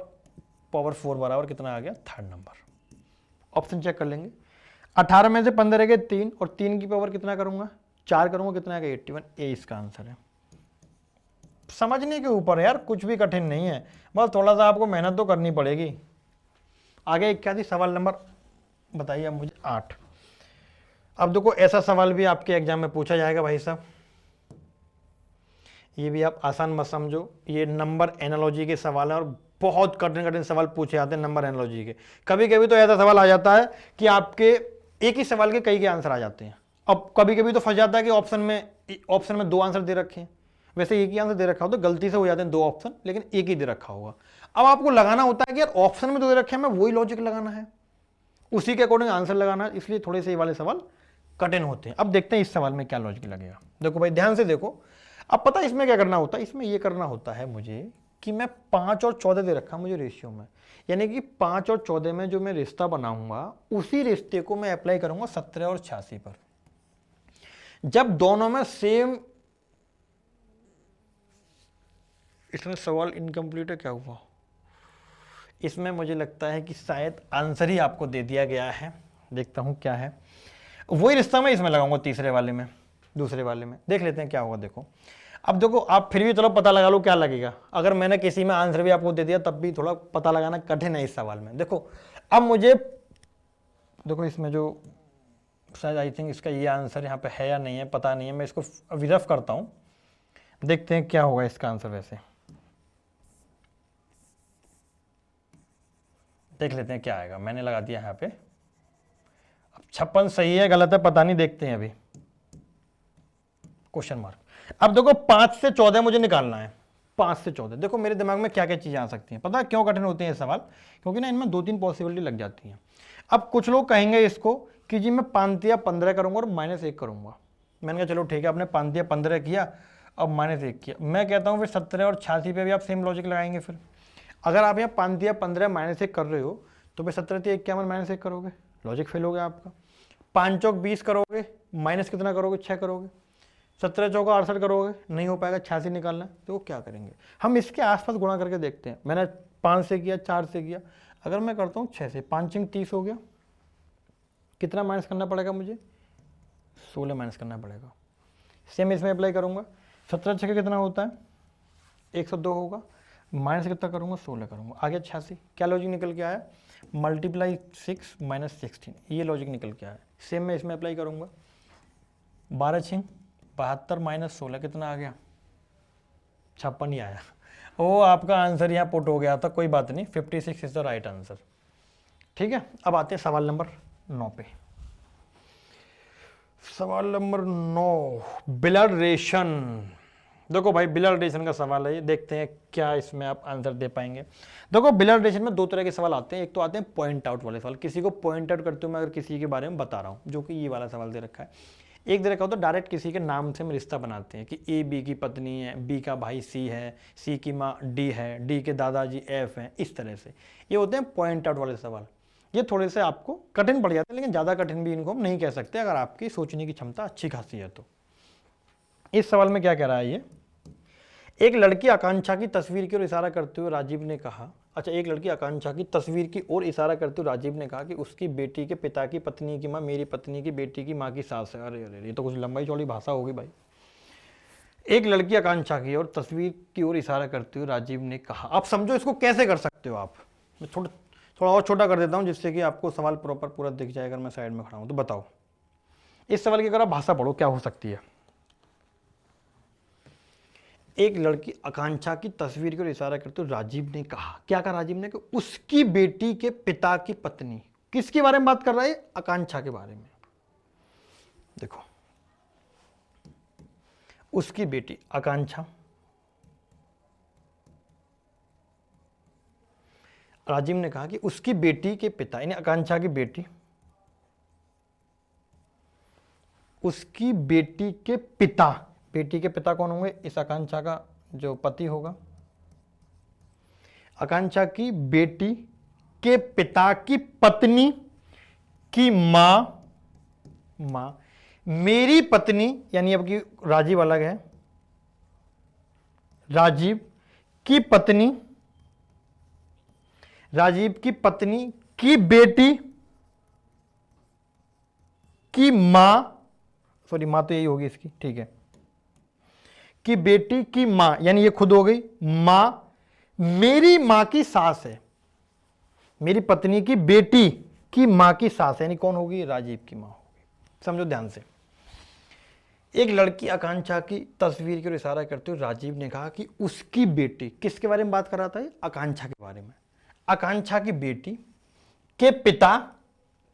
पावर 4 बराबर कितना आ गया, थर्ड नंबर। ऑप्शन चेक कर लेंगे, 18 में से 15 गए 3, और 3 की पावर कितना करूंगा, 4 करूंगा, कितना आ गया 81, ए इसका आंसर है। समझने के ऊपर यार, कुछ भी कठिन नहीं है, बस थोड़ा सा आपको मेहनत तो करनी पड़ेगी। आगे क्या थी, सवाल नंबर बताइए मुझे 8। अब देखो ऐसा सवाल भी आपके एग्जाम में पूछा जाएगा भाई साहब, ये भी आप आसान मत समझो, ये नंबर एनालॉजी के सवाल है, और बहुत कठिन कठिन सवाल पूछे जाते हैं नंबर एनालॉजी के। कभी कभी तो ऐसा सवाल आ जाता है कि आपके एक ही सवाल के कई के आंसर आ जाते हैं। अब कभी कभी तो फंस जाता है कि ऑप्शन में 2 आंसर दे रखे हैं, वैसे एक ही आंसर दे रखा हो तो गलती से हो जाते हैं 2 ऑप्शन, लेकिन एक ही दे रखा होगा। अब आपको लगाना होता है कि यार ऑप्शन में 2 दे रखे हैं, मैं वही लॉजिक लगाना है, उसी के अकॉर्डिंग आंसर लगाना है, इसलिए थोड़े से ये वाले सवाल कठिन होते हैं। अब देखते हैं इस सवाल में क्या लॉजिक लगेगा। देखो भाई ध्यान से देखो, अब पता है इसमें क्या करना होता है, इसमें ये करना होता है मुझे कि मैं 5 और 14 दे रखा मुझे रेशियो में, यानी कि 5 और 14 में जो मैं रिश्ता बनाऊंगा उसी रिश्ते को मैं अप्लाई करूंगा 17 और 86 पर। जब दोनों में सेम, इसमें सवाल इनकम्प्लीट है, क्या हुआ, इसमें मुझे लगता है कि शायद आंसर ही आपको दे दिया गया है, देखता हूं क्या है। वही रिश्ता मैं इसमें लगाऊंगा तीसरे वाले में, दूसरे वाले में, देख लेते हैं क्या होगा। देखो अब देखो, आप फिर भी चलो पता लगा लो क्या लगेगा, अगर मैंने किसी में आंसर भी आपको दे दिया तब भी थोड़ा पता लगाना कठिन है इस सवाल में। देखो अब मुझे, देखो इसमें जो शायद आई थिंक इसका ये आंसर यहाँ पे है या नहीं है पता नहीं है, मैं इसको अभी रफ करता हूँ, देखते हैं क्या होगा इसका आंसर। वैसे देख लेते हैं क्या आएगा, मैंने लगा दिया यहाँ पे। अब 56 सही है गलत है पता नहीं, देखते हैं अभी, क्वेश्चन मार्क। अब देखो 5 से 14 मुझे निकालना है, 5 से 14। देखो मेरे दिमाग में क्या क्या चीजें आ सकती हैं, पता है क्यों कठिन होते हैं ये सवाल, क्योंकि ना इनमें 2-3 पॉसिबिलिटी लग जाती हैं। अब कुछ लोग कहेंगे इसको कि जी मैं 5 या 15 करूंगा और -1 करूंगा। मैंने कहा चलो ठीक है, आपने 5 या 15 किया, अब -1 किया। मैं कहता हूँ फिर 17 और 86 पे भी आप सेम लॉजिक लगाएंगे। फिर अगर आप यहाँ 5 या 15 -1 कर रहे हो तो फिर 17 या 51 -1 करोगे, लॉजिक फेल हो गया आपका। 5 चौक 20 करोगे, माइनस कितना करोगे, 6 करोगे। 17 चौका 68 करोगे, नहीं हो पाएगा, 86 निकालना है, तो वो क्या करेंगे, हम इसके आसपास गुणा करके देखते हैं। मैंने 5 से किया, 4 से किया, अगर मैं करता हूँ 6 से, 5 30 हो गया, कितना माइनस करना पड़ेगा मुझे, 16 माइनस करना पड़ेगा। सेम इसमें अप्लाई करूंगा, 17 छः कितना होता है 102 होगा, माइनस कितना करूंगा 16 करूंगा, आगे 86। क्या लॉजिक निकल के आया, मल्टीप्लाई 6 - 16, ये लॉजिक निकल के आया। सेम मैं इसमें अप्लाई करूंगा, 12 6 72 - 16 कितना आ गया 56 ही आया। वो आपका आंसर यहाँ पुट हो गया था, कोई बात नहीं, 56 इज द राइट आंसर। ठीक है, अब आते हैं सवाल नंबर 9 पे। सवाल नंबर 9, ब्लड रेशन। देखो भाई, ब्लड रेशन का सवाल है ये, देखते हैं क्या इसमें आप आंसर दे पाएंगे। देखो ब्लड रेशन में दो तरह के सवाल आते हैं, एक तो आते हैं पॉइंट आउट वाले सवाल, किसी को पॉइंट आउट करते हुए मैं अगर किसी के बारे में बता रहा हूँ, जो कि ये वाला सवाल दे रखा है। एक दे रखा होता है डायरेक्ट किसी के नाम से हम रिश्ता बनाते हैं कि ए बी की पत्नी है, बी का भाई सी है, सी की माँ डी है, डी के दादाजी एफ हैं, इस तरह से ये होते हैं पॉइंट आउट वाले सवाल। ये थोड़े से आपको कठिन पड़ जाते हैं, लेकिन ज़्यादा कठिन भी इनको हम नहीं कह सकते अगर आपकी सोचने की क्षमता अच्छी खासी है तो। इस सवाल में क्या कह रहा है ये, एक लड़की आकांक्षा की तस्वीर की ओर इशारा करते हुए राजीव ने कहा, अच्छा, एक लड़की आकांक्षा की तस्वीर की ओर इशारा करते हुए राजीव ने कहा कि उसकी बेटी के पिता की पत्नी की माँ मेरी पत्नी की बेटी की माँ की सास है। अरे अरे, ये तो कुछ लंबाई चौड़ी भाषा होगी भाई। एक लड़की आकांक्षा की ओर तस्वीर की ओर इशारा करते हुए राजीव ने कहा, आप समझो इसको कैसे कर सकते हो आप। मैं थोड़ा और छोटा कर देता हूँ जिससे कि आपको सवाल प्रॉपर पूरा दिख जाए। अगर मैं साइड में खड़ा हूँ तो बताओ इस सवाल की अगर आप भाषा पढ़ो क्या हो सकती है। एक लड़की आकांक्षा की तस्वीर की ओर इशारा करते हुए राजीव ने कहा, क्या कहा राजीव ने, कि उसकी बेटी के पिता की पत्नी, किसके बारे में बात कर रहा है, आकांक्षा के बारे में। देखो, उसकी बेटी आकांक्षा, राजीव ने कहा कि उसकी बेटी के पिता यानी आकांक्षा की बेटी, उसकी बेटी के पिता, बेटी के पिता कौन होंगे, इस आकांक्षा का जो पति होगा, आकांक्षा की बेटी के पिता की पत्नी की मां, मेरी पत्नी यानी अब की राजीव अलग है, राजीव की पत्नी, राजीव की पत्नी की बेटी की मां, सॉरी मां तो यही होगी इसकी, ठीक है, की बेटी की मां यानी ये खुद हो गई मां, मेरी मां की सास है, मेरी पत्नी की बेटी की मां की सास है, यानी कौन होगी, राजीव की मां होगी। समझो ध्यान से। एक लड़की आकांक्षा की तस्वीर की ओर इशारा करते हुए राजीव ने कहा कि उसकी बेटी, किसके बारे में बात कर रहा था, आकांक्षा के बारे में, आकांक्षा की बेटी के पिता,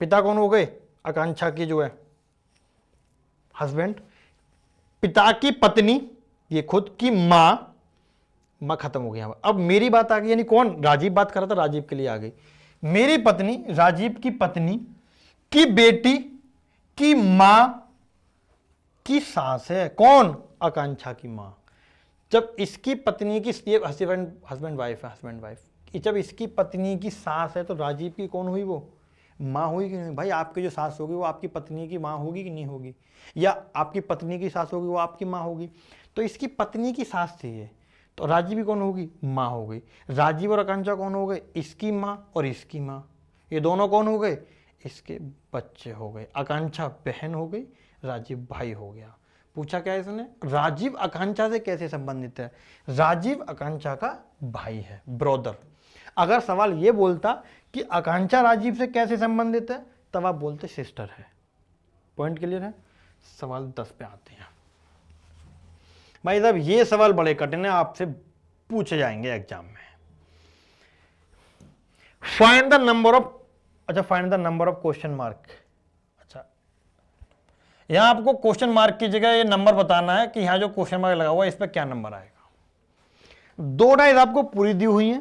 पिता कौन हो गए, आकांक्षा की जो है हस्बैंड, पिता की पत्नी ये खुद की मां खत्म हो गया। अब मेरी बात आ गई, यानी कौन, राजीव बात कर रहा था, राजीव के लिए आ गई, मेरी पत्नी, राजीव की पत्नी की बेटी की मां की सास है, कौन, आकांक्षा की मां। जब इसकी पत्नी की, हस्बैंड वाइफ है, हस्बैंड वाइफ, जब इसकी पत्नी की सास है तो राजीव की कौन हुई, वो माँ हुई कि नहीं। भाई आपकी जो सास होगी वो आपकी पत्नी की माँ होगी कि नहीं होगी, या आपकी पत्नी की सास होगी वो आपकी माँ होगी। तो इसकी पत्नी की सास थी ये, तो राजीव भी कौन होगी, माँ हो गई। राजीव और आकांक्षा कौन हो गए, इसकी माँ और इसकी माँ, ये दोनों कौन हो गए, इसके बच्चे हो गए। आकांक्षा बहन हो गई, राजीव भाई हो गया। पूछा क्या इसने, राजीव आकांक्षा से कैसे संबंधित है, राजीव आकांक्षा का भाई है, ब्रदर। अगर सवाल ये बोलता कि आकांक्षा राजीव से कैसे संबंधित है, तब आप बोलते सिस्टर है। पॉइंट क्लियर है। सवाल 10 पे आते हैं। भाई साहब ये सवाल बड़े कठिन है, आपसे पूछे जाएंगे एग्जाम में। फाइंड द नंबर ऑफ, अच्छा find the number of question mark. अच्छा यहां आपको क्वेश्चन मार्क की जगह ये नंबर बताना है कि यहां जो क्वेश्चन मार्क लगा हुआ है इस पर क्या नंबर आएगा। 2 डाइस आपको पूरी दी हुई है,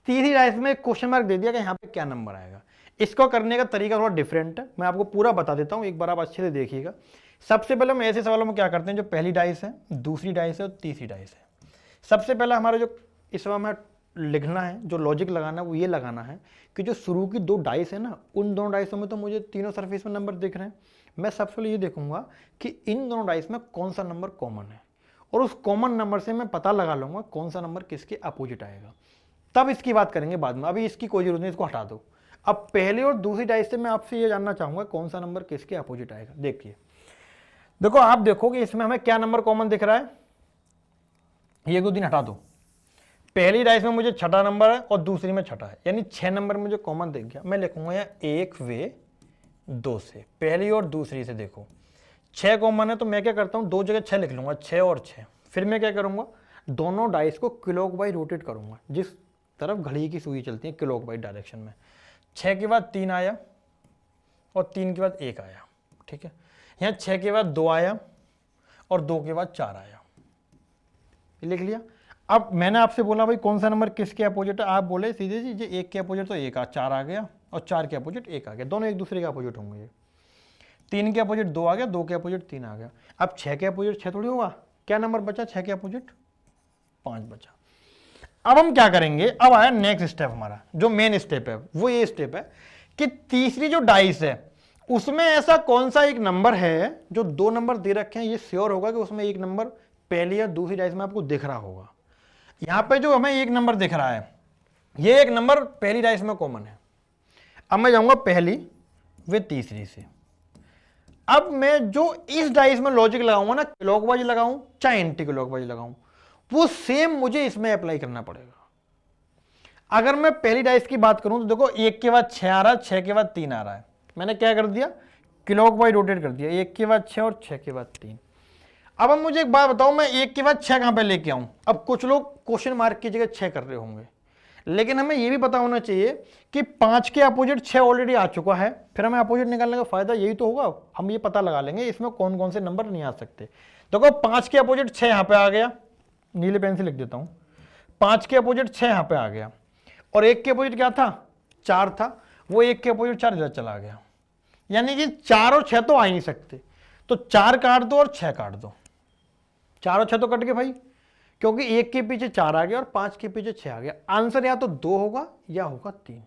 तीसरी डाइस में क्वेश्चन मार्क दे दिया कि यहाँ पे क्या नंबर आएगा। इसको करने का तरीका थोड़ा डिफरेंट है, मैं आपको पूरा बता देता हूँ, एक बार आप अच्छे से देखिएगा। सबसे पहले हम ऐसे सवालों में क्या करते हैं, जो पहली डाइस है, दूसरी डाइस है और तीसरी डाइस है। सबसे पहले हमारा जो इस समय में लिखना है, जो लॉजिक लगाना है वो ये लगाना है कि जो शुरू की 2 डाइस है ना, उन दोनों डाइसों में तो मुझे तीनों सरफेस में नंबर दिख रहे हैं। मैं सबसे पहले ये देखूंगा कि इन दोनों डाइस में कौन सा नंबर कॉमन है, और उस कॉमन नंबर से मैं पता लगा लूंगा कौन सा नंबर किसके अपोजिट आएगा। तब इसकी बात करेंगे बाद में, अभी इसकी कोई जरूरत नहीं, इसको हटा दो। अब पहली और दूसरी डाइस से मैं आपसे ये जानना चाहूंगा कौन सा नंबर किसके अपोजिट आएगा। देखिए, देखो आप देखोगे इसमें हमें क्या नंबर कॉमन दिख रहा है, ये 2 दिन हटा दो। पहली डाइस में मुझे 6ठा नंबर है और दूसरी में 6ठा है, यानी 6 नंबर मुझे कॉमन दिख गया। मैं लिखूंगा यहाँ 1 वे 2 से, पहली और दूसरी से। देखो 6 कॉमन है तो मैं क्या करता हूँ, 2 जगह 6 लिख लूंगा, 6 और 6। फिर मैं क्या करूंगा, दोनों डाइस को क्लॉकवाइज रोटेट करूंगा, जिस तरफ घड़ी की सुई चलती है क्लॉकवाइज डायरेक्शन में। 6 के बाद 3 आया और 3 के बाद 1 आया, ठीक है। यहाँ 6 के बाद 2 आया और 2 के बाद 4 आया, लिख लिया। अब मैंने आपसे बोला भाई कौन सा नंबर किसके अपोजिट है, आप बोले सीधे जी 1 के अपोजिट तो 1 4 आ गया और 4 के अपोजिट 1 आ गया, दोनों एक दूसरे के अपोजिट होंगे। ये 3 के अपोजिट 2 आ गया, 2 के अपोजिट 3 आ गया। अब 6 के अपोजिट 6 थोड़ी होगा, क्या नंबर बचा 6 के अपोजिट 5 बचा। अब हम क्या करेंगे, अब आया नेक्स्ट स्टेप हमारा, जो मेन स्टेप है वो ये स्टेप है कि तीसरी जो डाइस है उसमें ऐसा कौन सा एक नंबर है, जो 2 नंबर दे रखे हैं, ये श्योर होगा कि उसमें एक नंबर पहली या दूसरी डाइस में आपको दिख रहा होगा। यहां पे जो हमें एक नंबर दिख रहा है, ये एक नंबर पहली डाइस में कॉमन है। अब मैं जाऊंगा पहली व तीसरी से। अब मैं जो इस डाइस में लॉजिक लगाऊंगा ना, क्लॉकवाइज लगाऊं चाहे एंटी क्लॉकवाइज लगाऊं, वो सेम मुझे इसमें अप्लाई करना पड़ेगा। अगर मैं पहली डाइस की बात करूं तो देखो 1 के बाद 6 आ रहा है, 6 के बाद 3 आ रहा है, मैंने क्या कर दिया क्लॉकवाइज रोटेट कर दिया, 1 के बाद 6 और 6 के बाद 3। अब मुझे एक बात बताओ, मैं 1 के बाद 6 कहां पे लेके आऊं। अब कुछ लोग क्वेश्चन मार्क की जगह 6 कर रहे होंगे, लेकिन हमें यह भी पता होना चाहिए कि 5 के अपोजिट 6 ऑलरेडी आ चुका है, फिर हमें अपोजिट निकालने का फायदा यही तो होगा, हम ये पता लगा लेंगे इसमें कौन कौन से नंबर नहीं आ सकते। देखो 5 के अपोजिट 6 यहां पे आ गया, नीले पेन से लिख देता हूं, 5 के अपोजिट 6 यहां पे आ गया, और 1 के अपोजिट क्या था 4 था, वो 1 के अपोजिट 4 इधर चला गया, यानी कि 4 और 6 तो आ ही नहीं सकते, तो 4 काट दो और 6 काट दो, 4 और 6 तो कट गए भाई, क्योंकि 1 के पीछे 4 आ गया और 5 के पीछे 6 आ गया। आंसर या तो 2 होगा या होगा 3।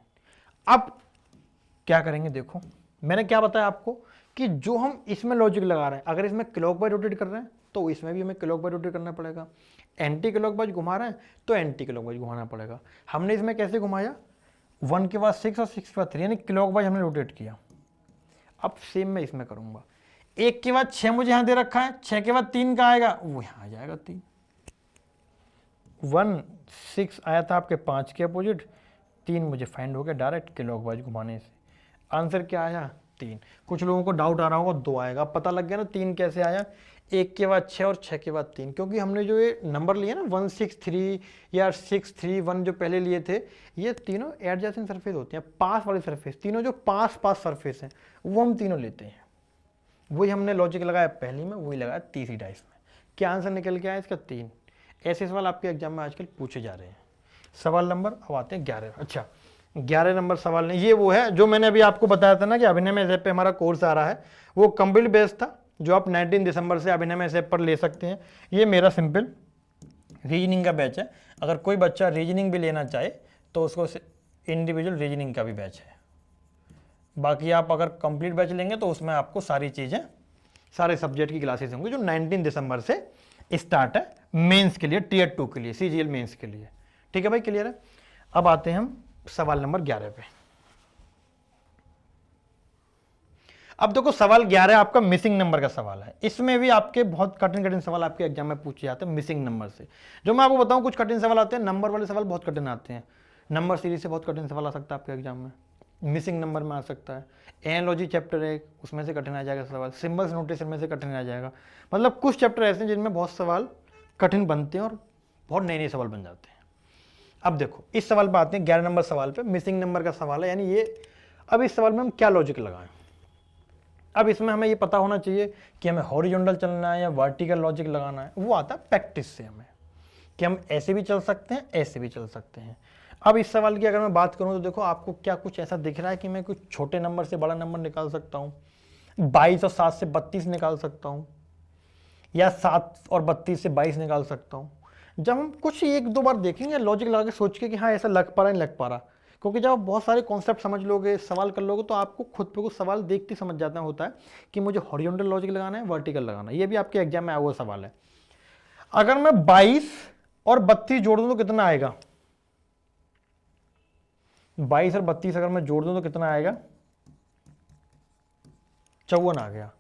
अब क्या करेंगे, देखो मैंने क्या बताया आपको कि जो हम इसमें लॉजिक लगा रहे हैं, अगर इसमें क्लॉकवाइज रोटेट कर रहे हैं तो इसमें भी हमें क्लॉकवाइज रोटेट करना पड़ेगा, एंटी क्लॉकवाइज घुमा रहे हैं तो एंटी क्लॉकवाइज घुमाना पड़ेगा। हमने इसमें कैसे घुमाया, 1 के बाद 6 और 6 के बाद 3, यानी क्लॉकवाइज हमने रोटेट किया। अब सेम मैं इसमें करूंगा, 1 के बाद 6 मुझे यहां दे रखा है, 6 के बाद 3 का आएगा, वो यहां आ जाएगा 3। 1 6 आया था आपके 5 के अपोजिट, 3 मुझे फाइंड हो गया डायरेक्ट क्लॉकवाइज घुमाने से। आंसर क्या आया 3। कुछ लोगों को डाउट आ रहा होगा 2 आएगा, पता लग गया ना 3 कैसे आया, 1 के बाद 6 और 6 के बाद 3, क्योंकि हमने जो ये नंबर लिए ना 163 या 631 जो पहले लिए थे, ये तीनों एडजेसेंट सरफेस होती हैं, पास वाली सरफेस, तीनों जो पास सरफेस हैं वो हम तीनों लेते हैं। वही हमने लॉजिक लगाया पहली में, वही लगाया तीसरी डाइस में। क्या आंसर निकल के आया इसका 3। ऐसे सवाल आपके एग्जाम में आजकल पूछे जा रहे हैं। सवाल नंबर अब आते हैं 11। अच्छा 11 नंबर सवाल ने, ये वो है जो मैंने अभी आपको बताया था ना कि अभिनय में पे हमारा कोर्स आ रहा है, वो कंप्लीट बेस्ड था, जो आप 19 दिसंबर से अभिनय में पर ले सकते हैं। ये मेरा सिंपल रीजनिंग का बैच है, अगर कोई बच्चा रीजनिंग भी लेना चाहे तो उसको इंडिविजुअल रीजनिंग का भी बैच है। बाकी आप अगर कंप्लीट बैच लेंगे तो उसमें आपको सारी चीज़ें, सारे सब्जेक्ट की क्लासेस होंगी, जो 19 दिसंबर से स्टार्ट है मेंस के लिए, टियर 2 के लिए, सीजीएल मेंस के लिए। ठीक है भाई, क्लियर है। अब आते हैं हम सवाल नंबर 11 पे। अब देखो सवाल 11 आपका मिसिंग नंबर का सवाल है। इसमें भी आपके बहुत कठिन सवाल आपके एग्जाम में पूछे जाते हैं मिसिंग नंबर से। जो मैं आपको बताऊं, कुछ कठिन सवाल आते हैं, नंबर वाले सवाल बहुत कठिन आते हैं, नंबर सीरीज से बहुत कठिन सवाल आ सकता है आपके एग्जाम में, मिसिंग नंबर में आ सकता है, एनालॉजी चैप्टर है उसमें से कठिन आ जाएगा सवाल, सिंबल्स नोटेशन में से कठिन आ जाएगा। मतलब कुछ चैप्टर ऐसे हैं जिनमें बहुत सवाल कठिन बनते हैं और बहुत नए सवाल बन जाते हैं। अब देखो इस सवाल पर आते हैं, 11 नंबर सवाल पे, मिसिंग नंबर का सवाल है, यानी ये। अब इस सवाल में हम क्या लॉजिक लगाएं। अब इसमें हमें ये पता होना चाहिए कि हमें हॉरिजॉन्टल चलना है या वर्टिकल लॉजिक लगाना है। वो आता है प्रैक्टिस से हमें, कि हम ऐसे भी चल सकते हैं, ऐसे भी चल सकते हैं। अब इस सवाल की अगर मैं बात करूं तो देखो आपको क्या कुछ ऐसा दिख रहा है कि मैं कुछ छोटे नंबर से बड़ा नंबर निकाल सकता हूं, 22 और 7 से 32 निकाल सकता हूं, या 7 और 32 से 22 निकाल सकता हूं। जब हम कुछ 1-2 बार देखेंगे लॉजिक लगा के सोच के कि हाँ ऐसा लग पा रहा है, नहीं लग पा रहा, क्योंकि जब आप बहुत सारे कॉन्सेप्ट समझ लोगे, सवाल कर लोगे, तो आपको खुद पे कुछ सवाल देखते समझ जाता होता है कि मुझे हॉरिजॉन्टल लॉजिक लगाना है, वर्टिकल लगाना है। ये भी आपके एग्जाम में आया हुआ सवाल है। अगर मैं 22 और 32 जोड़ दूं तो कितना आएगा, 22 और 32 अगर मैं जोड़ दूं तो कितना आएगा, 54 आ गया।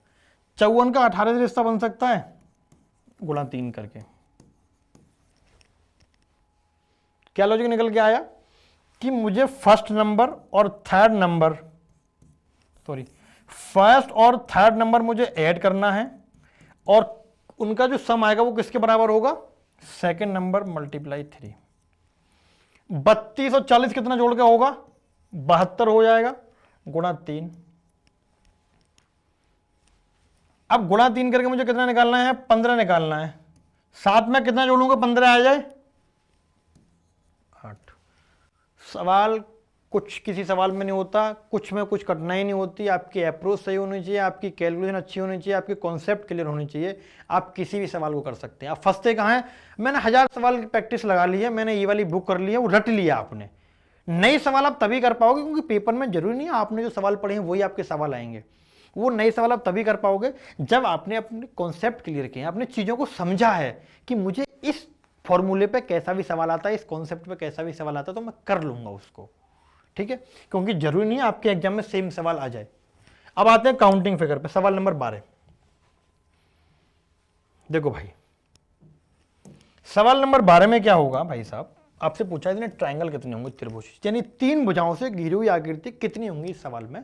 54 का 18 से रिश्ता बन सकता है, गुणा 3 करके। क्या लॉजिक निकल के आया कि मुझे फर्स्ट नंबर और थर्ड नंबर मुझे ऐड करना है, और उनका जो सम आएगा वो किसके बराबर होगा, सेकंड नंबर मल्टीप्लाई 3। 32 और 40 कितना जोड़ के होगा? 72 हो जाएगा, गुणा 3। अब गुणा 3 करके मुझे कितना निकालना है? 15 निकालना है। साथ में कितना जोड़ूंगा 15 आ जाए? 8। सवाल कुछ किसी सवाल में नहीं होता, कुछ में कुछ कठिनाई नहीं होती। आपकी अप्रोच सही होनी चाहिए, आपकी कैलकुलेशन अच्छी होनी चाहिए, आपके कॉन्सेप्ट क्लियर होनी चाहिए। आप किसी भी सवाल को कर सकते हैं। आप फंसते कहाँ हैं? मैंने 1000 सवाल की प्रैक्टिस लगा ली है, मैंने ये वाली बुक कर ली है, वो रट लिया आपने। नए सवाल आप तभी कर पाओगे क्योंकि पेपर में जरूरी नहीं है आपने जो सवाल पढ़े हैं वही आपके सवाल आएंगे। वो नए सवाल आप तभी कर पाओगे जब आपने अपने कॉन्सेप्ट क्लियर किए, आपने चीज़ों को समझा है कि मुझे इस फॉर्मूले पे कैसा भी सवाल आता है, इस कॉन्सेप्ट पे कैसा भी सवाल आता है तो मैं कर लूंगा उसको। ठीक है, क्योंकि जरूरी नहीं है आपके एग्जाम में सेम सवाल आ जाए। अब आते हैं काउंटिंग फिगर पे, सवाल नंबर 12। देखो भाई, सवाल नंबर 12 में क्या होगा भाई साहब? आपसे पूछा है ट्रायंगल कितने होंगे त्रिभुज, यानी 3 भुजाओं से घिरी हुई आकृति कितनी होंगी इस सवाल में।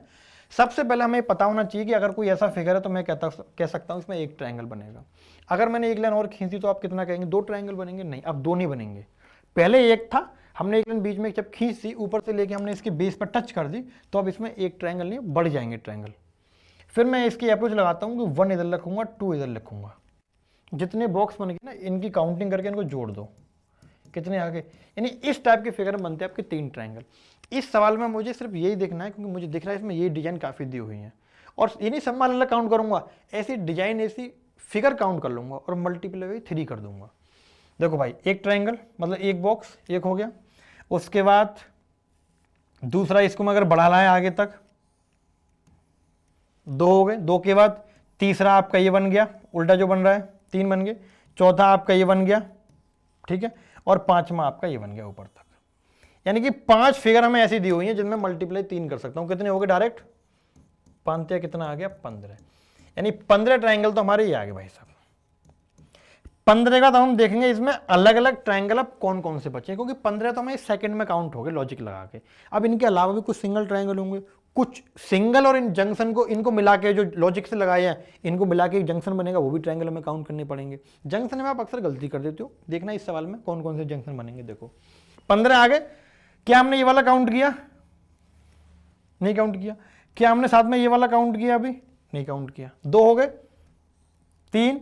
सबसे पहले हमें पता होना चाहिए कि अगर कोई ऐसा फिगर है तो मैं कह सकता हूं इसमें एक ट्रायंगल बनेगा। अगर मैंने एक लाइन और खींच दी तो आप कितना कहेंगे? 2 ट्रायंगल बनेंगे? नहीं, अब 2 नहीं बनेंगे। पहले एक था, हमने एक लाइन बीच में जब खींच दी, ऊपर से लेके हमने इसके बेस पर टच कर दी, तो अब इसमें एक ट्रायंगल नहीं बढ़ जाएंगे ट्रायंगल। फिर मैं इसकी अप्रोच लगाता हूँ कि 1 इधर लिखूंगा, 2 इधर लिखूंगा। जितने बॉक्स बन गए ना इनकी काउंटिंग करके इनको जोड़ दो, कितने आगे, यानी इस टाइप के फिगर बनते हैं आपके 3 ट्रायंगल। इस सवाल में मुझे सिर्फ यही देखना है क्योंकि मुझे दिख रहा है इसमें ये डिजाइन काफी दी हुई है, और ये नहीं सब अलग काउंट करूंगा, ऐसी डिजाइन ऐसी फिगर काउंट कर लूंगा और मल्टीप्लाई 3 कर दूंगा। देखो भाई, एक ट्रायंगल मतलब एक बॉक्स, एक हो गया। उसके बाद दूसरा, इसको मैं अगर बढ़ा लाए आगे तक, 2 हो गए। 2 के बाद तीसरा आपका ये बन गया, उल्टा जो बन रहा है, 3 बन गए। चौथा आपका ये बन गया, ठीक है, और 5वां आपका ये बन गया ऊपर तक। यानी कि 5 फिगर हमें ऐसी दी हुई हैं जिनमें मल्टीप्लाई 3 कर सकता हूं। कितने हो गए डायरेक्ट? 5 कितना आ गया? 15। यानी 15 ट्रायंगल तो हमारे ये आ गए भाई साहब। 15 का तो हम देखेंगे इसमें अलग अलग ट्रायंगल अब कौन कौन से बचे, क्योंकि 15 तो हमें सेकंड में काउंट हो गए लॉजिक लगा के। अब इनके अलावा भी कुछ सिंगल ट्रायंगल होंगे, कुछ सिंगल और इन जंक्शन को इनको मिला के जो लॉजिक से लगाए हैं इनको मिला के एक जंक्शन बनेगा, वो भी ट्रायंगल में काउंट करने पड़ेंगे। जंक्शन में आप अक्सर गलती कर देते हो, देखना इस सवाल में कौन कौन से जंक्शन बनेंगे। देखो 15 आ गए। क्या हमने ये वाला काउंट किया? नहीं काउंट किया। क्या हमने साथ में ये वाला काउंट किया? अभी नहीं काउंट किया। 2 हो गए, 3,